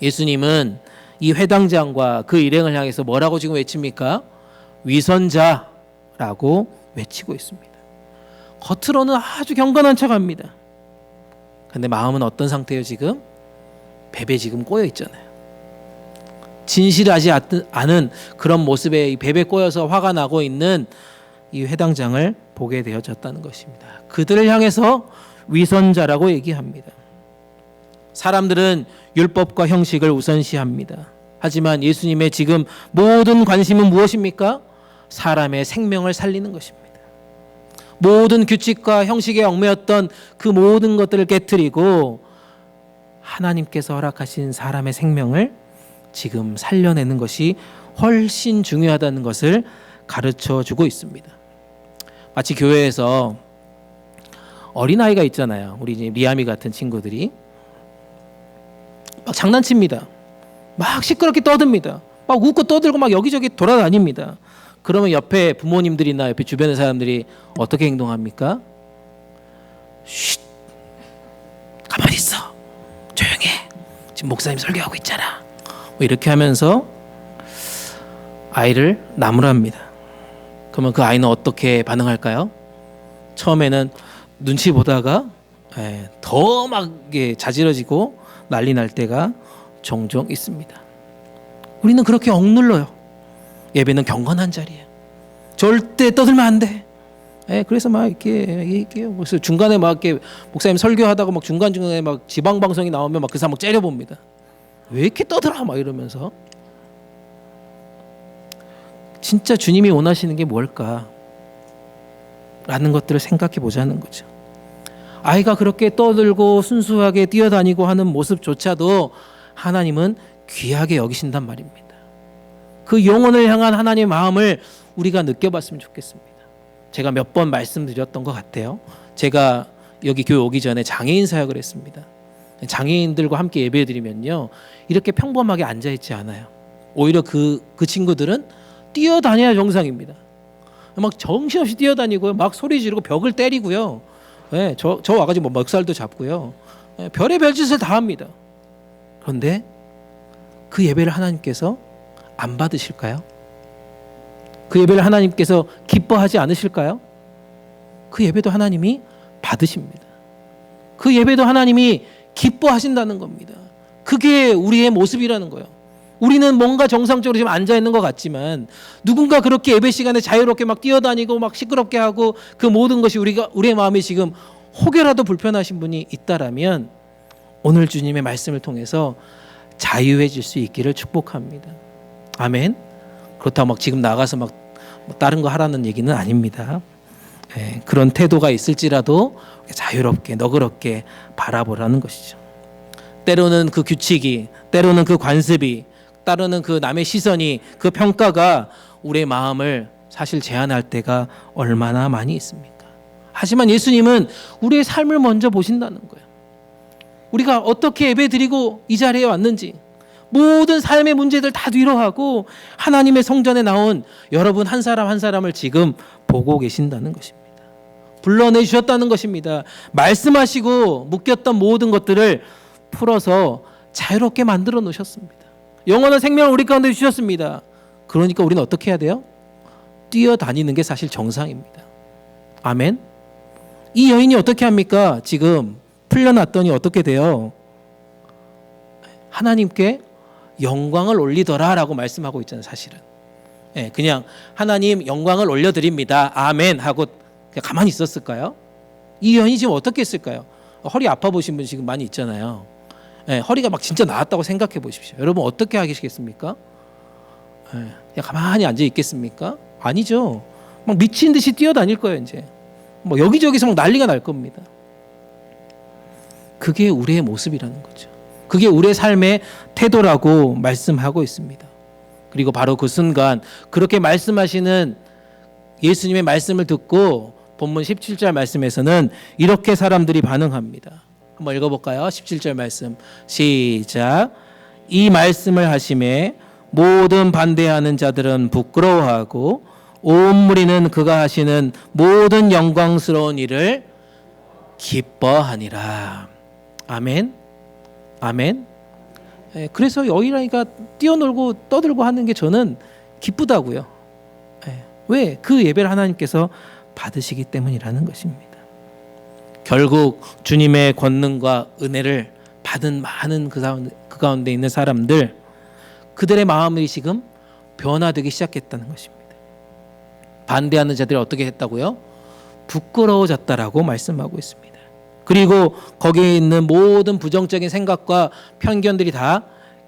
예수님은 이 회당장과 그 일행을 향해서 뭐라고 지금 외칩니까? 위선자라고 외치고 있습니다. 겉으로는 아주 경건한 척합니다. 근데 마음은 어떤 상태예요 지금? 뱀에 지금 꼬여 있잖아요. 진실하지 않은 그런 모습에 이 뱀에 꼬여서 화가 나고 있는 이 회당장을 보게 되어졌다는 것입니다. 그들을 향해서 위선자라고 얘기합니다. 사람들은 율법과 형식을 우선시합니다. 하지만 예수님의 지금 모든 관심은 무엇입니까? 사람의 생명을 살리는 것입니다. 모든 규칙과 형식에 얽매였던 그 모든 것들을 깨트리고 하나님께서 허락하신 사람의 생명을 지금 살려내는 것이 훨씬 중요하다는 것을 가르쳐 주고 있습니다. 마치 교회에서 어린아이가 있잖아요. 우리 이제 리아미 같은 친구들이 막 장난칩니다. 막 시끄럽게 떠듭니다. 막 웃고 떠들고 막 여기저기 돌아다닙니다. 그러면 옆에 부모님들이나 옆에 주변의 사람들이 어떻게 행동합니까? 쉿, 가만히 있어, 조용히 해, 지금 목사님 설교하고 있잖아, 뭐 이렇게 하면서 아이를 나무랍니다. 그러면 그 아이는 어떻게 반응할까요? 처음에는 눈치 보다가 더 막 자지러지고 난리 날 때가 종종 있습니다. 우리는 그렇게 억눌러요. 예배는 경건한 자리예요. 절대 떠들면 안 돼. 그래서 막 이렇게 그래서 중간에 막 이렇게 목사님 설교하다가 막 중간중간에 막 지방 방송이 나오면 막 그 사람 막 째려봅니다. 왜 이렇게 떠들어? 막 이러면서. 진짜 주님이 원하시는 게 뭘까? 라는 것들을 생각해 보자는 거죠. 아이가 그렇게 떠들고 순수하게 뛰어다니고 하는 모습조차도 하나님은 귀하게 여기신단 말입니다. 그 영혼을 향한 하나님의 마음을 우리가 느껴봤으면 좋겠습니다. 제가 몇 번 말씀드렸던 것 같아요. 제가 여기 교회 오기 전에 장애인 사역을 했습니다. 장애인들과 함께 예배드리면요, 이렇게 평범하게 앉아있지 않아요. 오히려 그 친구들은 뛰어다녀야 정상입니다. 막 정신없이 뛰어다니고요, 막 소리 지르고 벽을 때리고요, 저 와가지고 뭐 먹살도 잡고요, 별의 별짓을 다 합니다. 그런데 그 예배를 하나님께서 안 받으실까요? 그 예배를 하나님께서 기뻐하지 않으실까요? 그 예배도 하나님이 받으십니다. 그 예배도 하나님이 기뻐하신다는 겁니다. 그게 우리의 모습이라는 거예요. 우리는 뭔가 정상적으로 지금 앉아있는 것 같지만 누군가 그렇게 예배 시간에 자유롭게 막 뛰어다니고 막 시끄럽게 하고 그 모든 것이 우리의 마음이 지금 혹여라도 불편하신 분이 있다라면 오늘 주님의 말씀을 통해서 자유해질 수 있기를 축복합니다. 아멘. 그렇다고 막 지금 나가서 막 다른 거 하라는 얘기는 아닙니다. 그런 태도가 있을지라도 자유롭게 너그럽게 바라보라는 것이죠. 때로는 그 규칙이, 때로는 그 관습이, 때로는 그 남의 시선이, 그 평가가 우리의 마음을 사실 제한할 때가 얼마나 많이 있습니까? 하지만 예수님은 우리의 삶을 먼저 보신다는 거예요. 우리가 어떻게 예배드리고 이 자리에 왔는지, 모든 삶의 문제들 다 뒤로하고 하나님의 성전에 나온 여러분 한 사람 한 사람을 지금 보고 계신다는 것입니다. 불러내주셨다는 것입니다. 말씀하시고 묶였던 모든 것들을 풀어서 자유롭게 만들어 놓으셨습니다. 영원한 생명을 우리 가운데 주셨습니다. 그러니까 우리는 어떻게 해야 돼요? 뛰어다니는 게 사실 정상입니다. 아멘. 이 여인이 어떻게 합니까? 지금 풀려났더니 어떻게 돼요? 하나님께 영광을 올리더라라고 말씀하고 있잖아요. 사실은 그냥 하나님 영광을 올려드립니다, 아멘 하고 그냥 가만히 있었을까요? 이 여인이 지금 어떻게 했을까요? 허리 아파 보신 분 지금 많이 있잖아요. 허리가 막 진짜 나았다고 생각해 보십시오. 여러분 어떻게 하시겠습니까? 그냥 가만히 앉아 있겠습니까? 아니죠. 막 미친 듯이 뛰어다닐 거예요. 이제 뭐 여기저기서 막 난리가 날 겁니다. 그게 우리의 모습이라는 거죠. 그게 우리의 삶의 태도라고 말씀하고 있습니다. 그리고 바로 그 순간 그렇게 말씀하시는 예수님의 말씀을 듣고 본문 17절 말씀에서는 이렇게 사람들이 반응합니다. 한번 읽어볼까요? 17절 말씀 시작. 이 말씀을 하심에 모든 반대하는 자들은 부끄러워하고 온 무리는 그가 하시는 모든 영광스러운 일을 기뻐하니라. 아멘. 아멘. 그래서 여인아이가 뛰어놀고 떠들고 하는 게 저는 기쁘다고요. 왜? 그 예배를 하나님께서 받으시기 때문이라는 것입니다. 결국 주님의 권능과 은혜를 받은 많은 그 가운데 있는 사람들, 그들의 마음이 지금 변화되기 시작했다는 것입니다. 반대하는 자들이 어떻게 했다고요? 부끄러워졌다라고 말씀하고 있습니다. 그리고 거기에 있는 모든 부정적인 생각과 편견들이 다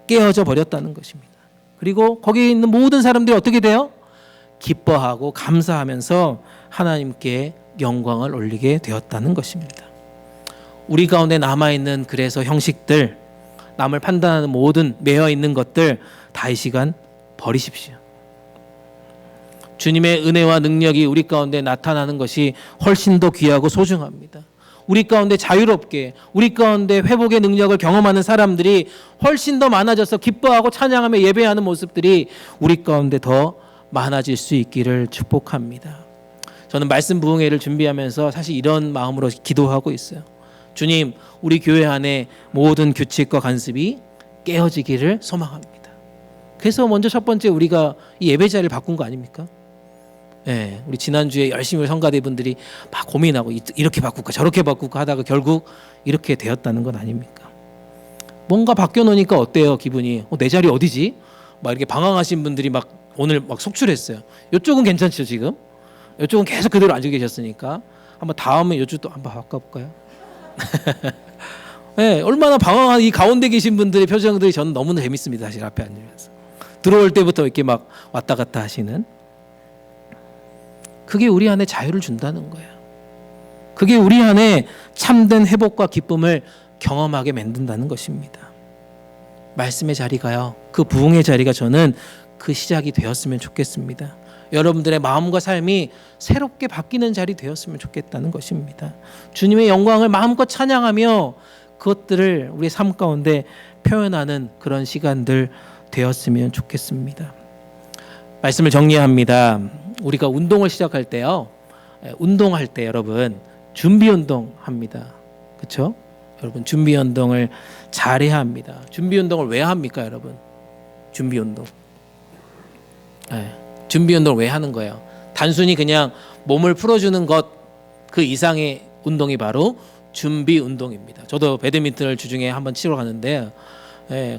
깨어져 버렸다는 것입니다. 그리고 거기에 있는 모든 사람들이 어떻게 돼요? 기뻐하고 감사하면서 하나님께 영광을 올리게 되었다는 것입니다. 우리 가운데 남아있는 그래서 형식들, 남을 판단하는 모든 매여있는 것들 다 이 시간 버리십시오. 주님의 은혜와 능력이 우리 가운데 나타나는 것이 훨씬 더 귀하고 소중합니다. 우리 가운데 자유롭게, 우리 가운데 회복의 능력을 경험하는 사람들이 훨씬 더 많아져서 기뻐하고 찬양하며 예배하는 모습들이 우리 가운데 더 많아질 수 있기를 축복합니다. 저는 말씀 부흥회를 준비하면서 사실 이런 마음으로 기도하고 있어요. 주님, 우리 교회 안에 모든 규칙과 관습이 깨어지기를 소망합니다. 그래서 먼저 첫 번째 우리가 이 예배 자리를 바꾼 거 아닙니까? 네, 우리 지난주에 열심히 성가대분들이 막 고민하고 이렇게 바꿀까 저렇게 바꿀까 하다가 결국 이렇게 되었다는 건 아닙니까? 뭔가 바뀌어놓으니까 어때요? 기분이 내 자리 어디지? 막 이렇게 방황하신 분들이 막 오늘 막 속출했어요. 이쪽은 괜찮죠 지금? 이쪽은 계속 그대로 앉아 계셨으니까 한번 다음에 이쪽도 한번 바꿔볼까요? 네, 얼마나 방황한 이 가운데 계신 분들의 표정들이 저는 너무나 재밌습니다. 사실 앞에 앉으면서 들어올 때부터 이렇게 막 왔다 갔다 하시는, 그게 우리 안에 자유를 준다는 거예요. 그게 우리 안에 참된 회복과 기쁨을 경험하게 만든다는 것입니다. 말씀의 자리가요, 그 부흥의 자리가 저는 그 시작이 되었으면 좋겠습니다. 여러분들의 마음과 삶이 새롭게 바뀌는 자리 되었으면 좋겠다는 것입니다. 주님의 영광을 마음껏 찬양하며 그것들을 우리의 삶 가운데 표현하는 그런 시간들 되었으면 좋겠습니다. 말씀을 정리합니다. 우리가 운동을 시작할 때요, 운동할 때 여러분 준비 운동 합니다. 그렇죠? 여러분 준비 운동을 잘해야 합니다. 준비 운동을 왜 합니까, 여러분? 준비 운동. 준비 운동을 왜 하는 거예요? 단순히 그냥 몸을 풀어주는 것 그 이상의 운동이 바로 준비 운동입니다. 저도 배드민턴을 주중에 한번 치러 가는데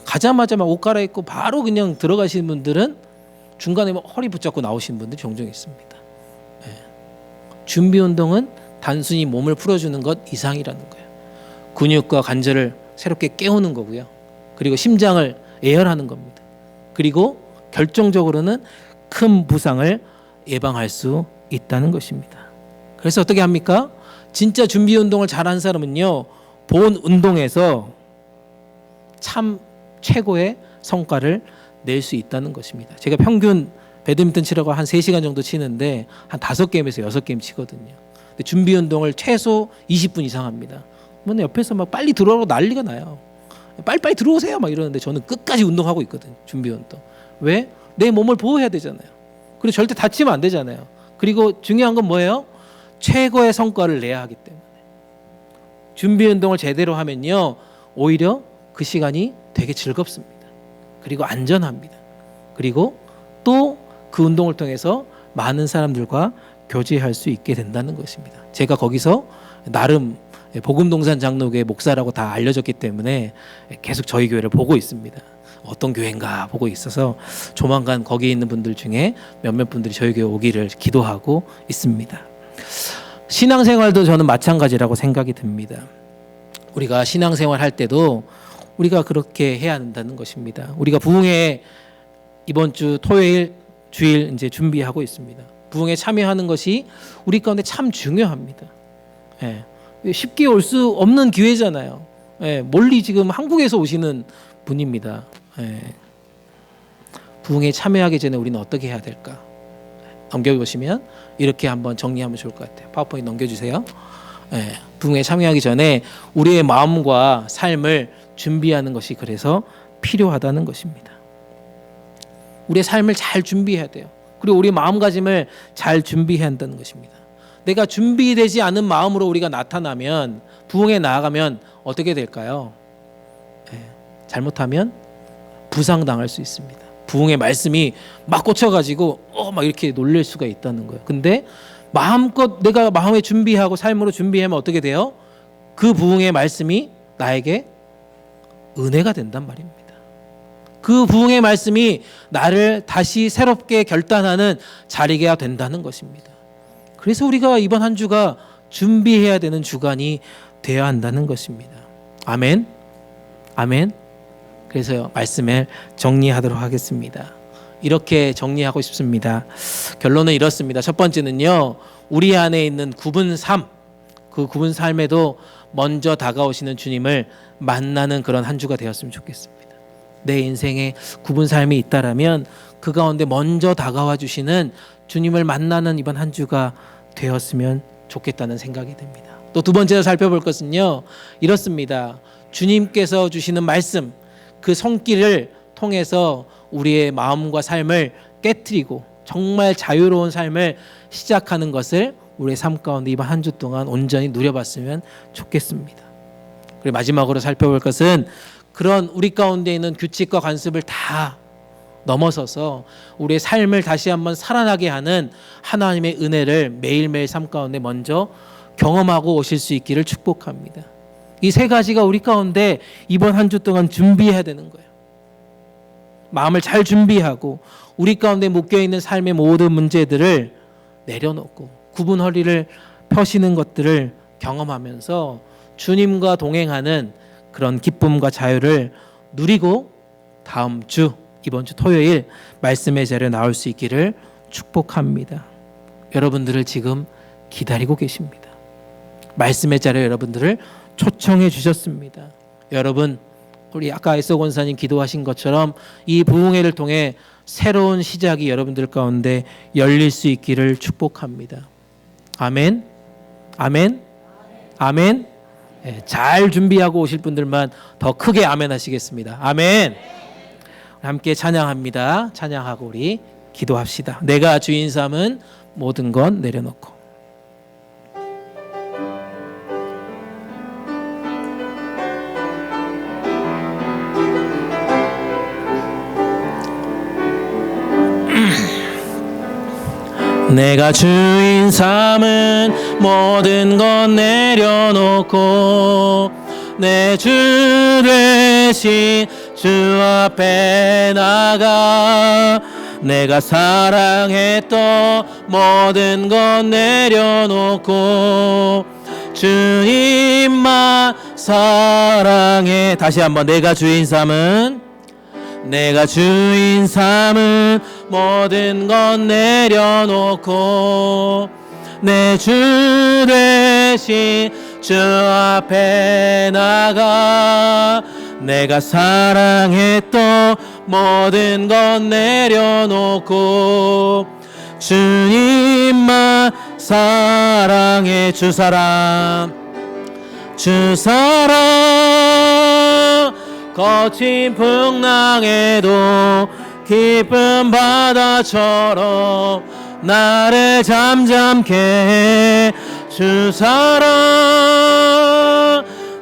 가자마자 막 옷 갈아입고 바로 그냥 들어가시는 분들은 중간에 뭐 허리 붙잡고 나오시는 분들이 종종 있습니다. 준비 운동은 단순히 몸을 풀어주는 것 이상이라는 거예요. 근육과 관절을 새롭게 깨우는 거고요. 그리고 심장을 예열하는 겁니다. 그리고 결정적으로는 큰 부상을 예방할 수 있다는 것입니다. 그래서 어떻게 합니까? 진짜 준비 운동을 잘하는 사람은요, 본 운동에서 참 최고의 성과를 낼 수 있다는 것입니다. 제가 평균 배드민턴 치려고 한 3시간 정도 치는데 한 5게임에서 6게임 치거든요. 근데 준비 운동을 최소 20분 이상 합니다. 뭐 옆에서 막 빨리 들어오라고 난리가 나요. 빨리빨리 들어오세요 막 이러는데 저는 끝까지 운동하고 있거든요. 준비 운동. 왜? 내 몸을 보호해야 되잖아요. 그리고 절대 다치면 안 되잖아요. 그리고 중요한 건 뭐예요? 최고의 성과를 내야 하기 때문에. 준비 운동을 제대로 하면요, 오히려 그 시간이 되게 즐겁습니다. 그리고 안전합니다. 그리고 또 그 운동을 통해서 많은 사람들과 교제할 수 있게 된다는 것입니다. 제가 거기서 나름 복음동산 장로교회 목사라고 다 알려졌기 때문에 계속 저희 교회를 보고 있습니다. 어떤 교회인가 보고 있어서 조만간 거기 있는 분들 중에 몇몇 분들이 저희 교회 오기를 기도하고 있습니다. 신앙생활도 저는 마찬가지라고 생각이 듭니다. 우리가 신앙생활 할 때도 우리가 그렇게 해야 한다는 것입니다. 우리가 부흥회 이번 주 토요일 주일 이제 준비하고 있습니다. 부흥회 참여하는 것이 우리 가운데 참 중요합니다. 쉽게 올 수 없는 기회잖아요. 멀리 지금 한국에서 오시는 분입니다. 부흥회 참여하기 전에 우리는 어떻게 해야 될까? 넘겨보시면 이렇게 한번 정리하면 좋을 것 같아요. 파워포인트 넘겨주세요. 예, 부흥에 참여하기 전에 우리의 마음과 삶을 준비하는 것이 그래서 필요하다는 것입니다. 우리의 삶을 잘 준비해야 돼요. 그리고 우리 마음가짐을 잘 준비해야 한다는 것입니다. 내가 준비되지 않은 마음으로 우리가 나타나면, 부흥에 나아가면 어떻게 될까요? 예, 잘못하면 부상당할 수 있습니다. 부흥의 말씀이 막 꽂혀가지고 막 이렇게 놀랄 수가 있다는 거예요. 근데 마음껏 내가 마음에 준비하고 삶으로 준비하면 어떻게 돼요? 그 부흥의 말씀이 나에게 은혜가 된단 말입니다. 그 부흥의 말씀이 나를 다시 새롭게 결단하는 자리가 된다는 것입니다. 그래서 우리가 이번 한 주가 준비해야 되는 주간이 되어야 한다는 것입니다. 아멘. 아멘. 그래서 말씀을 정리하도록 하겠습니다. 이렇게 정리하고 싶습니다. 결론은 이렇습니다. 첫 번째는요, 우리 안에 있는 구분 삶, 그 구분 삶에도 먼저 다가오시는 주님을 만나는 그런 한 주가 되었으면 좋겠습니다. 내 인생에 구분 삶이 있다라면 그 가운데 먼저 다가와 주시는 주님을 만나는 이번 한 주가 되었으면 좋겠다는 생각이 듭니다. 또 두 번째로 살펴볼 것은요, 이렇습니다. 주님께서 주시는 말씀, 그 손길을 통해서 우리의 마음과 삶을 깨트리고 정말 자유로운 삶을 시작하는 것을 우리의 삶 가운데 이번 한 주 동안 온전히 누려봤으면 좋겠습니다. 그리고 마지막으로 살펴볼 것은 그런 우리 가운데 있는 규칙과 관습을 다 넘어서서 우리의 삶을 다시 한번 살아나게 하는 하나님의 은혜를 매일매일 삶 가운데 먼저 경험하고 오실 수 있기를 축복합니다. 이 세 가지가 우리 가운데 이번 한 주 동안 준비해야 되는 거예요. 마음을 잘 준비하고 우리 가운데 묶여있는 삶의 모든 문제들을 내려놓고 구분 허리를 펴시는 것들을 경험하면서 주님과 동행하는 그런 기쁨과 자유를 누리고 다음 주, 이번 주 토요일 말씀의 자리에 나올 수 있기를 축복합니다. 여러분들을 지금 기다리고 계십니다. 말씀의 자리에 여러분들을 초청해 주셨습니다. 여러분, 우리 아까 에서 권사님 기도하신 것처럼 이 부흥회를 통해 새로운 시작이 여러분들 가운데 열릴 수 있기를 축복합니다. 아멘. 아멘. 아멘. 네, 잘 준비하고 오실 분들만 더 크게 아멘 하시겠습니다. 아멘. 함께 찬양합니다. 찬양하고 우리 기도합시다. 내가 주인 삼은 모든 건 내려놓고. 내가 주인 삼은 모든 것 내려놓고 내 주 되신 주 앞에 나가 내가 사랑했던 모든 것 내려놓고 주님만 사랑해. 다시 한번 내가 주인 삼은 모든 것 내려놓고 내 주 대신 주 앞에 나가 내가 사랑했던 모든 것 내려놓고 주님만 사랑해. 주 사랑 거친 풍랑에도 깊은 바다처럼 나를 잠잠케 해. 주 사랑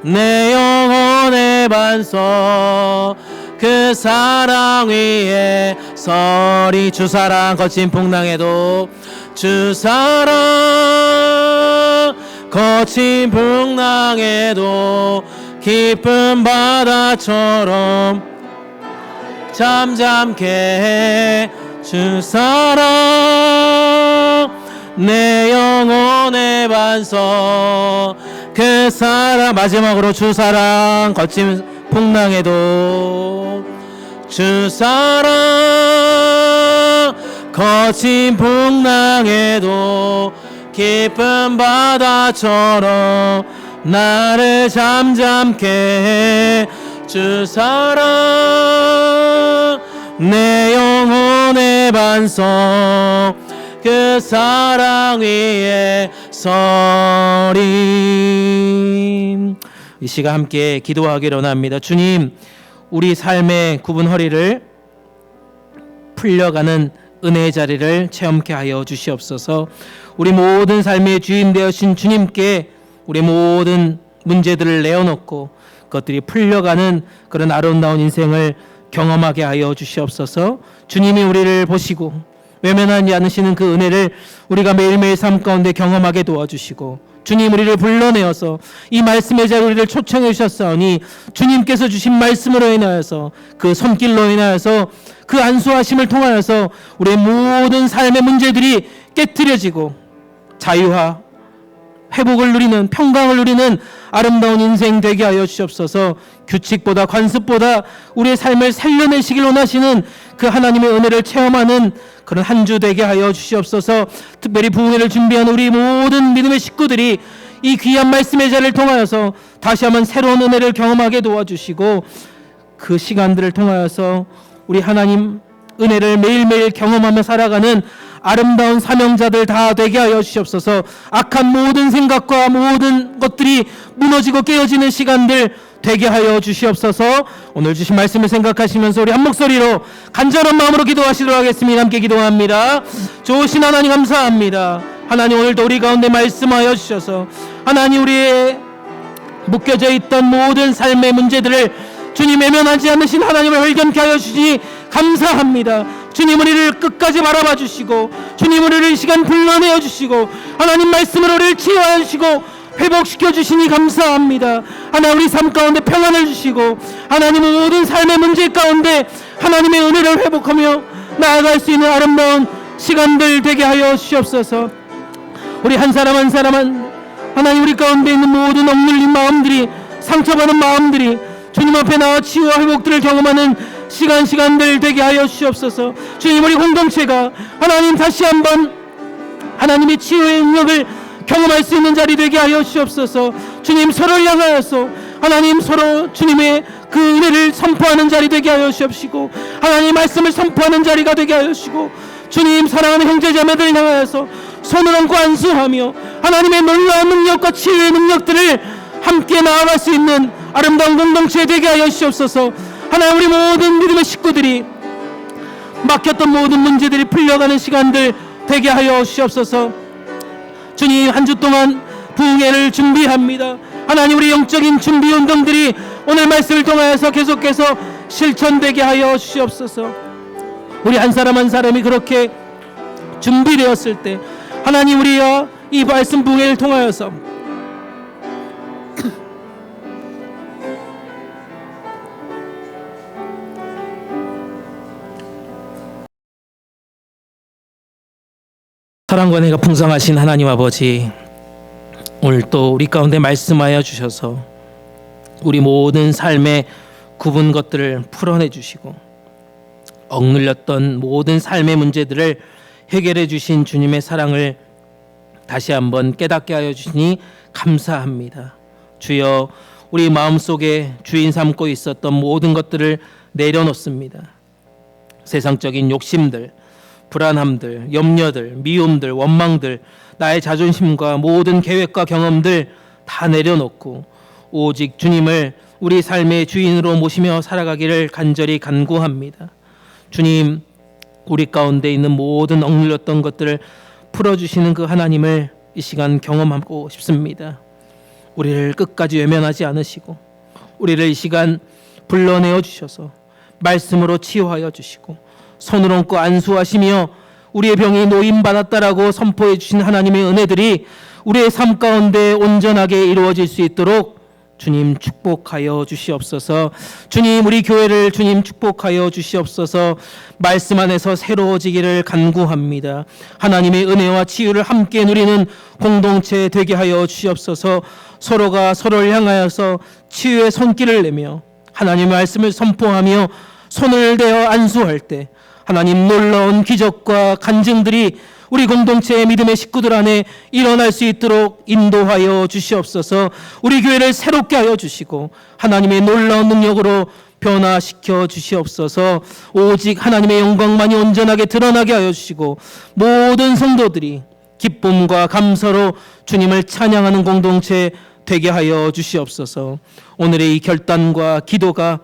내 영혼의 반석 그 사랑 위에 서리. 주 사랑 거친 풍랑에도 주 사랑 거친 풍랑에도 깊은 바다처럼 잠잠케 해. 주 사랑 내 영혼의 반석 그 사랑. 마지막으로 주 사랑 거친 풍랑에도 주 사랑 거친 풍랑에도 깊은 바다처럼 나를 잠잠케 해. 주 사랑 내 영혼의 반석 그 사랑 위에 서리. 이 시간 함께 기도하기로 합니다. 주님, 우리 삶의 굽은 허리를 풀려가는 은혜의 자리를 체험케 하여 주시옵소서. 우리 모든 삶의 주인 되어신 주님께 우리 모든 문제들을 내어놓고 그것들이 풀려가는 그런 아름다운 인생을 경험하게 하여 주시옵소서. 주님이 우리를 보시고 외면하지 않으시는 그 은혜를 우리가 매일매일 삶 가운데 경험하게 도와주시고, 주님 우리를 불러내어서 이 말씀의 자리에 우리를 초청해 주셨사오니 주님께서 주신 말씀으로 인하여서 그 손길로 인하여서 그 안수하심을 통하여서 우리의 모든 삶의 문제들이 깨트려지고 자유와 회복을 누리는, 평강을 누리는 아름다운 인생 되게 하여 주시옵소서. 규칙보다 관습보다 우리의 삶을 살려내시길 원하시는 그 하나님의 은혜를 체험하는 그런 한 주 되게 하여 주시옵소서. 특별히 부흥회를 준비하는 우리 모든 믿음의 식구들이 이 귀한 말씀의 자리를 통하여서 다시 한번 새로운 은혜를 경험하게 도와주시고, 그 시간들을 통하여서 우리 하나님 은혜를 매일매일 경험하며 살아가는 아름다운 사명자들 다 되게 하여 주시옵소서. 악한 모든 생각과 모든 것들이 무너지고 깨어지는 시간들 되게 하여 주시옵소서. 오늘 주신 말씀을 생각하시면서 우리 한 목소리로 간절한 마음으로 기도하시도록 하겠습니다. 함께 기도합니다. 좋으신 하나님 감사합니다. 하나님 오늘도 우리 가운데 말씀하여 주셔서 하나님 우리의 묶여져 있던 모든 삶의 문제들을 주님 외면하지 않으신 하나님을 발견케 하여 주시니 감사합니다. 주님 우리를 끝까지 바라봐 주시고, 주님 우리를 이 시간 불러내어 주시고, 하나님 말씀으로 우리를 치유하여 주시고 회복시켜 주시니 감사합니다. 하나님 우리 삶 가운데 평안을 주시고, 하나님 모든 삶의 문제 가운데 하나님의 은혜를 회복하며 나아갈 수 있는 아름다운 시간들 되게 하여 주시옵소서. 우리 한 사람 한 사람 하나님 우리 가운데 있는 모든 억눌린 마음들이, 상처받은 마음들이 주님 앞에 나와 치유와 회복들을 경험하는 시간들 되게 하여 주시옵소서. 주님 우리 공동체가 하나님 다시 한번 하나님의 치유의 능력을 경험할 수 있는 자리 되게 하여 주시옵소서. 주님 서로를 향하여서 하나님 서로 주님의 그 은혜를 선포하는 자리 되게 하여 주시옵시고, 하나님 말씀을 선포하는 자리가 되게 하여 주시고, 주님 사랑하는 형제자매들을 향하여서 손을 얹고 안수하며 하나님의 놀라운 능력과 치유의 능력들을 함께 나아갈 수 있는 아름다운 공동체 되게 하여 주시옵소서. 하나님 우리 모든 믿음의 식구들이 막혔던 모든 문제들이 풀려가는 시간들 되게 하여 주시옵소서. 주님 한 주 동안 부흥회를 준비합니다. 하나님 우리 영적인 준비 운동들이 오늘 말씀을 통하여서 계속해서 실천되게 하여 주시옵소서. 우리 한 사람 한 사람이 그렇게 준비되었을 때 하나님 우리와 이 말씀 부흥회를 통하여서 사랑과 은혜가 풍성하신 하나님 아버지, 오늘 또 우리 가운데 말씀하여 주셔서 우리 모든 삶의 굽은 것들을 풀어내 주시고 억눌렸던 모든 삶의 문제들을 해결해 주신 주님의 사랑을 다시 한번 깨닫게 하여 주시니 감사합니다. 주여 우리 마음속에 주인 삼고 있었던 모든 것들을 내려놓습니다. 세상적인 욕심들, 불안함들, 염려들, 미움들, 원망들, 나의 자존심과 모든 계획과 경험들 다 내려놓고 오직 주님을 우리 삶의 주인으로 모시며 살아가기를 간절히 간구합니다. 주님, 우리 가운데 있는 모든 억눌렸던 것들을 풀어주시는 그 하나님을 이 시간 경험하고 싶습니다. 우리를 끝까지 외면하지 않으시고 우리를 이 시간 불러내어 주셔서 말씀으로 치유하여 주시고 손을 얹고 안수하시며 우리의 병이 노임받았다라고 선포해 주신 하나님의 은혜들이 우리의 삶 가운데 온전하게 이루어질 수 있도록 주님 축복하여 주시옵소서. 주님 우리 교회를 주님 축복하여 주시옵소서. 말씀 안에서 새로워지기를 간구합니다. 하나님의 은혜와 치유를 함께 누리는 공동체 되게 하여 주시옵소서. 서로가 서로를 향하여서 치유의 손길을 내며 하나님의 말씀을 선포하며 손을 대어 안수할 때 하나님 놀라운 기적과 간증들이 우리 공동체의 믿음의 식구들 안에 일어날 수 있도록 인도하여 주시옵소서. 우리 교회를 새롭게 하여 주시고 하나님의 놀라운 능력으로 변화시켜 주시옵소서. 오직 하나님의 영광만이 온전하게 드러나게 하여 주시고 모든 성도들이 기쁨과 감사로 주님을 찬양하는 공동체 되게 하여 주시옵소서. 오늘의 이 결단과 기도가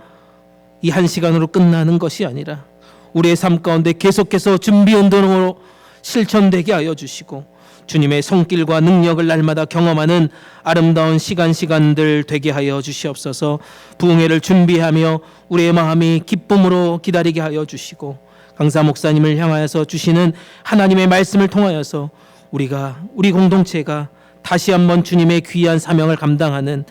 이 한 시간으로 끝나는 것이 아니라 우리의 삶 가운데 계속해서 준비운동으로 실천되게 하여 주시고 주님의 손길과 능력을 날마다 경험하는 아름다운 시간들 되게 하여 주시옵소서. 부흥회를 준비하며 우리의 마음이 기쁨으로 기다리게 하여 주시고 강사 목사님을 향하여서 주시는 하나님의 말씀을 통하여서 우리 공동체가 다시 한번 주님의 귀한 사명을 감당하는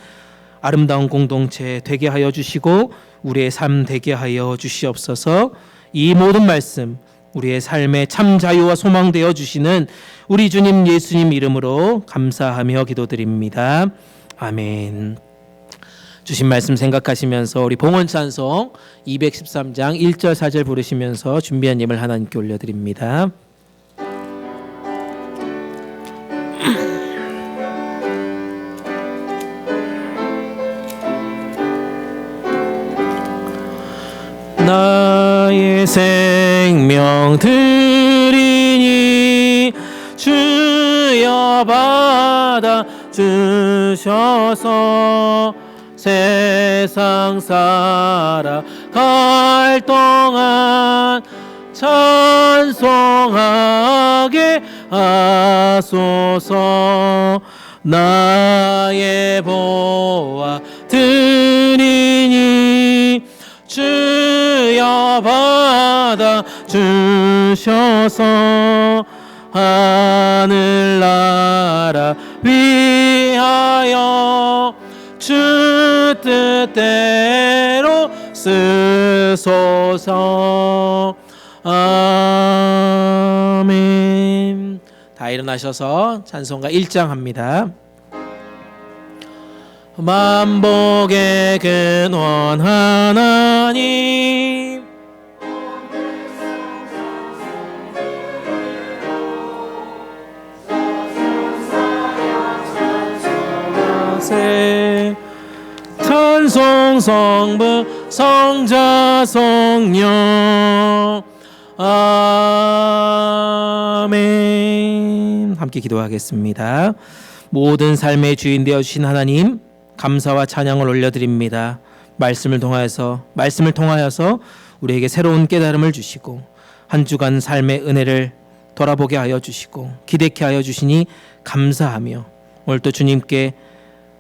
아름다운 공동체 되게 하여 주시고 우리의 삶 되게 하여 주시옵소서. 이 모든 말씀 우리의 삶의 참 자유와 소망 되어 주시는 우리 주님 예수님 이름으로 감사하며 기도드립니다. 아멘. 주신 말씀 생각하시면서 우리 봉헌 찬송 213장 1절 4절 부르시면서 준비한 예물 하나님께 올려드립니다. 나의 생명 드리니 주여 받아 주셔서 세상 살아갈 동안 찬송하게 하소서. 나의 보아 드리니 주여 받아 주셔서 하늘나라 위하여 주 뜻대로 쓰소서. 아멘. 다 일어나셔서 찬송가 1장 합니다. 만복의 근원 하나님 찬송 성부 성자 성령 아멘. 함께 기도하겠습니다. 모든 삶의 주인 되어주신 하나님 감사와 찬양을 올려드립니다. 말씀을 통하여서 우리에게 새로운 깨달음을 주시고 한 주간 삶의 은혜를 돌아보게 하여 주시고 기대케 하여 주시니 감사하며 오늘도 주님께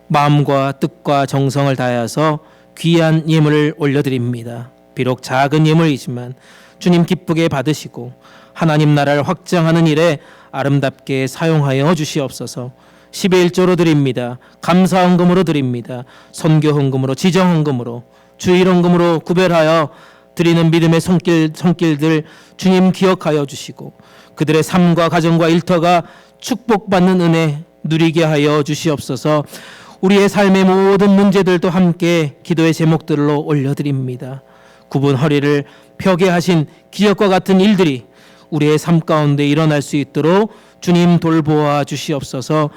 마음과 뜻과 정성을 다하여서 귀한 예물을 올려드립니다. 비록 작은 예물이지만 주님 기쁘게 받으시고 하나님 나라를 확장하는 일에 아름답게 사용하여 주시옵소서. 11조로 드립니다. 감사 헌금으로 드립니다. 선교 헌금으로, 지정 헌금으로, 주일 헌금으로 구별하여 드리는 믿음의 손길들 주님 기억하여 주시고 그들의 삶과 가정과 일터가 축복받는 은혜 누리게 하여 주시옵소서. 우리의 삶의 모든 문제들도 함께 기도의 제목들로 올려드립니다. 굽은 허리를 펴게 하신 기적과 같은 일들이 우리의 삶 가운데 일어날 수 있도록 주님 돌보아 주시옵소서.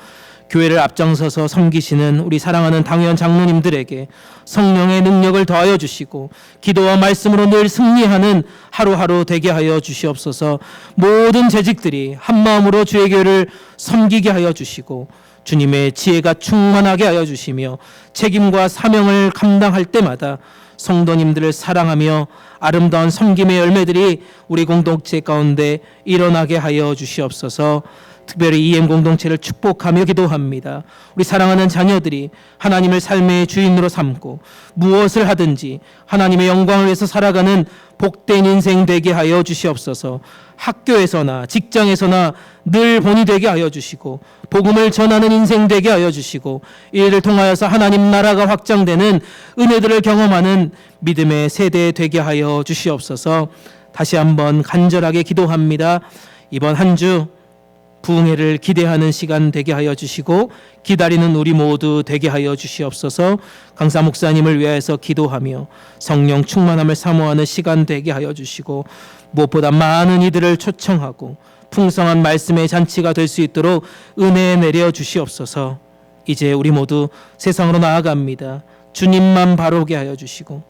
교회를 앞장서서 섬기시는 우리 사랑하는 당회원 장로님들에게 성령의 능력을 더하여 주시고 기도와 말씀으로 늘 승리하는 하루하루 되게 하여 주시옵소서. 모든 재직들이 한마음으로 주의 교회를 섬기게 하여 주시고 주님의 지혜가 충만하게 하여 주시며 책임과 사명을 감당할 때마다 성도님들을 사랑하며 아름다운 섬김의 열매들이 우리 공동체 가운데 일어나게 하여 주시옵소서. 특별히 EM 공동체를 축복하며 기도합니다. 우리 사랑하는 자녀들이 하나님을 삶의 주인으로 삼고 무엇을 하든지 하나님의 영광을 위해서 살아가는 복된 인생 되게 하여 주시옵소서. 학교에서나 직장에서나 늘 본이 되게 하여 주시고 복음을 전하는 인생 되게 하여 주시고 이를 통하여서 하나님 나라가 확장되는 은혜들을 경험하는 믿음의 세대 되게 하여 주시옵소서. 다시 한번 간절하게 기도합니다. 이번 한 주 부흥회를 기대하는 시간 되게 하여 주시고 기다리는 우리 모두 되게 하여 주시옵소서. 강사 목사님을 위하여서 기도하며 성령 충만함을 사모하는 시간 되게 하여 주시고 무엇보다 많은 이들을 초청하고 풍성한 말씀의 잔치가 될 수 있도록 은혜 내려 주시옵소서. 이제 우리 모두 세상으로 나아갑니다. 주님만 바라보게 하여 주시고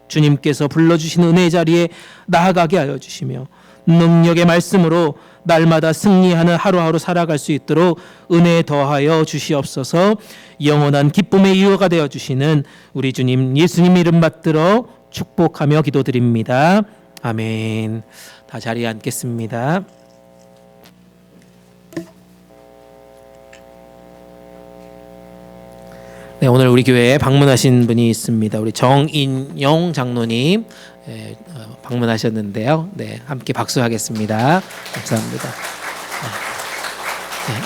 주님께서 불러주신 은혜 자리에 나아가게 하여 주시며 능력의 말씀으로 날마다 승리하는 하루하루 살아갈 수 있도록 은혜 더하여 주시옵소서. 영원한 기쁨의 이유가 되어 주시는 우리 주님 예수님 이름 받들어 축복하며 기도드립니다. 아멘. 다 자리에 앉겠습니다. 네, 오늘 우리 교회에 방문하신 분이 있습니다. 우리 정인용 장로님 방문하셨는데요. 네, 함께 박수하겠습니다. 감사합니다.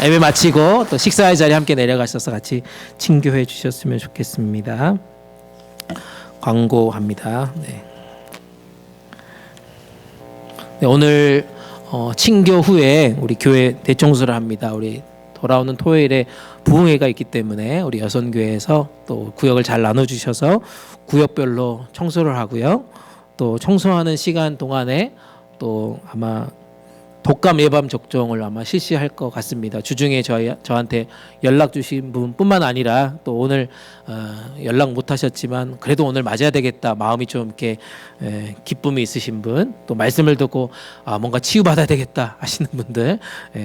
네, 예배 마치고 또 식사의 자리에 함께 내려가셔서 같이 친교해 주셨으면 좋겠습니다. 광고합니다. 네. 네, 오늘 친교 후에 우리 교회 대청소를 합니다. 우리 돌아오는 토요일에 부흥회가 있기 때문에 우리 여선교회에서 또 구역을 잘 나눠주셔서 구역별로 청소를 하고요. 또 청소하는 시간 동안에 또 아마 독감 예방 접종을 아마 실시할 것 같습니다. 주중에 저한테 연락 주신 분뿐만 아니라 또 오늘 연락 못 하셨지만 그래도 오늘 맞아야 되겠다 마음이 좀 이렇게 기쁨이 있으신 분, 또 말씀을 듣고 뭔가 치유받아야 되겠다 하시는 분들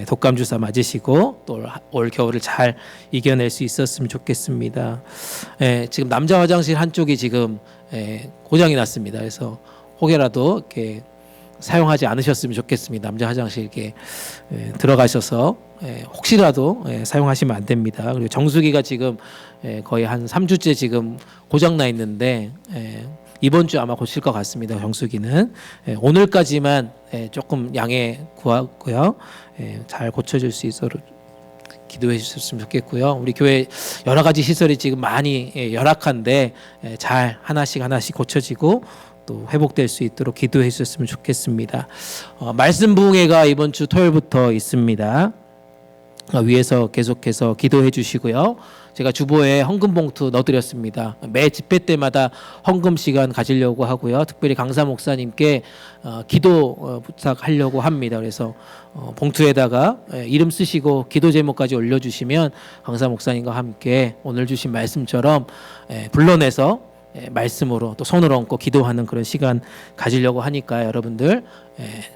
독감 주사 맞으시고 또 올 겨울을 잘 이겨낼 수 있었으면 좋겠습니다. 지금 남자 화장실 한쪽이 지금 고장이 났습니다. 그래서 혹여라도 이렇게 사용하지 않으셨으면 좋겠습니다. 남자 화장실 이렇게 들어가셔서 혹시라도 사용하시면 안 됩니다. 그리고 정수기가 지금 거의 한 3주째 지금 고장나 있는데 이번 주 아마 고칠 것 같습니다. 정수기는 오늘까지만 조금 양해 구하고요. 잘 고쳐질 수 있도록 기도해 주셨으면 좋겠고요. 우리 교회 여러 가지 시설이 지금 많이 열악한데 잘 하나씩 고쳐지고 또 회복될 수 있도록 기도해 주셨으면 좋겠습니다. 말씀 부흥회가 이번 주 토요일부터 있습니다. 위에서 계속해서 기도해 주시고요. 제가 주보에 헌금 봉투 넣어드렸습니다. 매 집회 때마다 헌금 시간 가지려고 하고요. 특별히 강사 목사님께 기도 부탁하려고 합니다. 그래서 봉투에다가 이름 쓰시고 기도 제목까지 올려주시면 강사 목사님과 함께 오늘 주신 말씀처럼 불러내서 말씀으로 또 손을 얹고 기도하는 그런 시간 가지려고 하니까 여러분들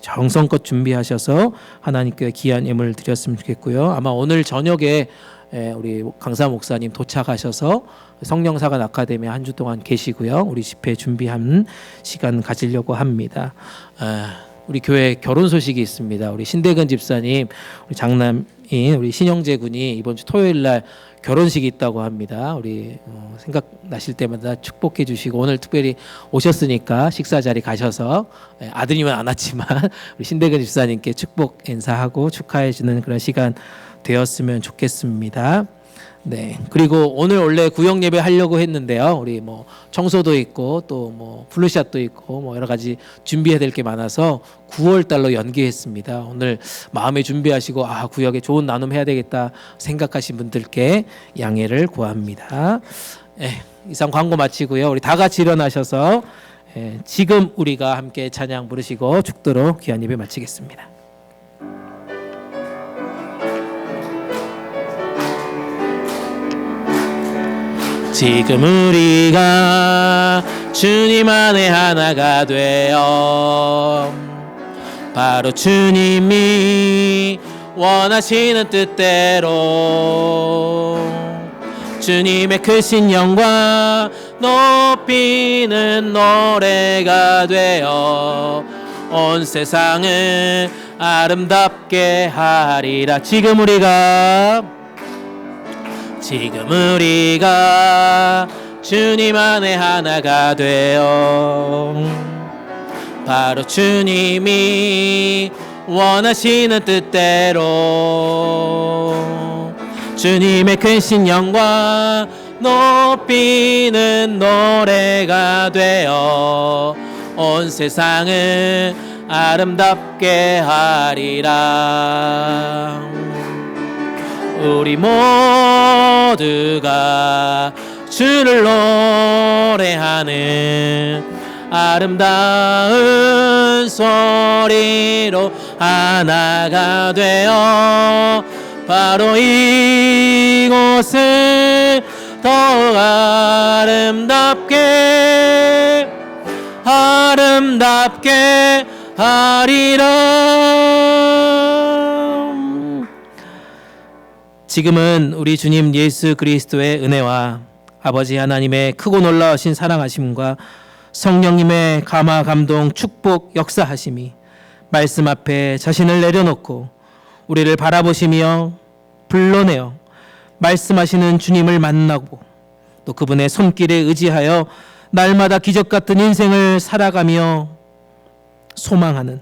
정성껏 준비하셔서 하나님께 귀한 예물을 드렸으면 좋겠고요. 아마 오늘 저녁에 우리 강사 목사님 도착하셔서 성령사관 아카데미 한 주 동안 계시고요. 우리 집회 준비한 시간 가지려고 합니다. 우리 교회 결혼 소식이 있습니다. 우리 신대근 집사님, 우리 장남인 우리 신영재 군이 이번 주 토요일 날 결혼식이 있다고 합니다. 우리 생각나실 때마다 축복해 주시고 오늘 특별히 오셨으니까 식사 자리 가셔서 아드님은 안 왔지만 우리 신대근 집사님께 축복 인사하고 축하해 주는 그런 시간 되었으면 좋겠습니다. 네. 그리고 오늘 원래 구역 예배 하려고 했는데요. 우리 뭐 청소도 있고 또 뭐 플루샷도 있고 뭐 여러 가지 준비해야 될 게 많아서 9월 달로 연기했습니다. 오늘 마음에 준비하시고 구역에 좋은 나눔 해야 되겠다 생각하신 분들께 양해를 구합니다. 이상 광고 마치고요. 우리 다 같이 일어나셔서 지금 우리가 함께 찬양 부르시고 죽도록 귀한 예배 마치겠습니다. 지금 우리가 주님 안에 하나가 되어 바로 주님이 원하시는 뜻대로 주님의 크신 영광 높이는 노래가 되어 온 세상을 아름답게 하리라. 지금 우리가 주님 안에 하나가 되어 바로 주님이 원하시는 뜻대로 주님의 크신 영광 높이는 노래가 되어 온 세상을 아름답게 하리라. 우리 모두가 주를 노래하는 아름다운 소리로 하나가 되어 바로 이곳을 더욱 아름답게 아름답게 하리라. 지금은 우리 주님 예수 그리스도의 은혜와 아버지 하나님의 크고 놀라우신 사랑하심과 성령님의 감화 감동 축복 역사하심이 말씀 앞에 자신을 내려놓고 우리를 바라보시며 불러내어 말씀하시는 주님을 만나고 또 그분의 손길에 의지하여 날마다 기적 같은 인생을 살아가며 소망하는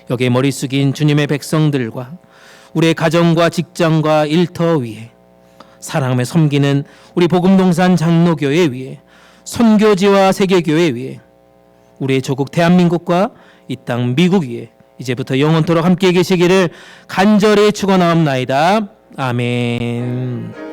여기에 머리 숙인 주님의 백성들과 우리의 가정과 직장과 일터 위에 사랑하며 섬기는 우리 복음동산 장로교회 위에 선교지와 세계교회 위에 우리의 조국 대한민국과 이 땅 미국 위에 이제부터 영원토록 함께 계시기를 간절히 축원하옵나이다. 아멘.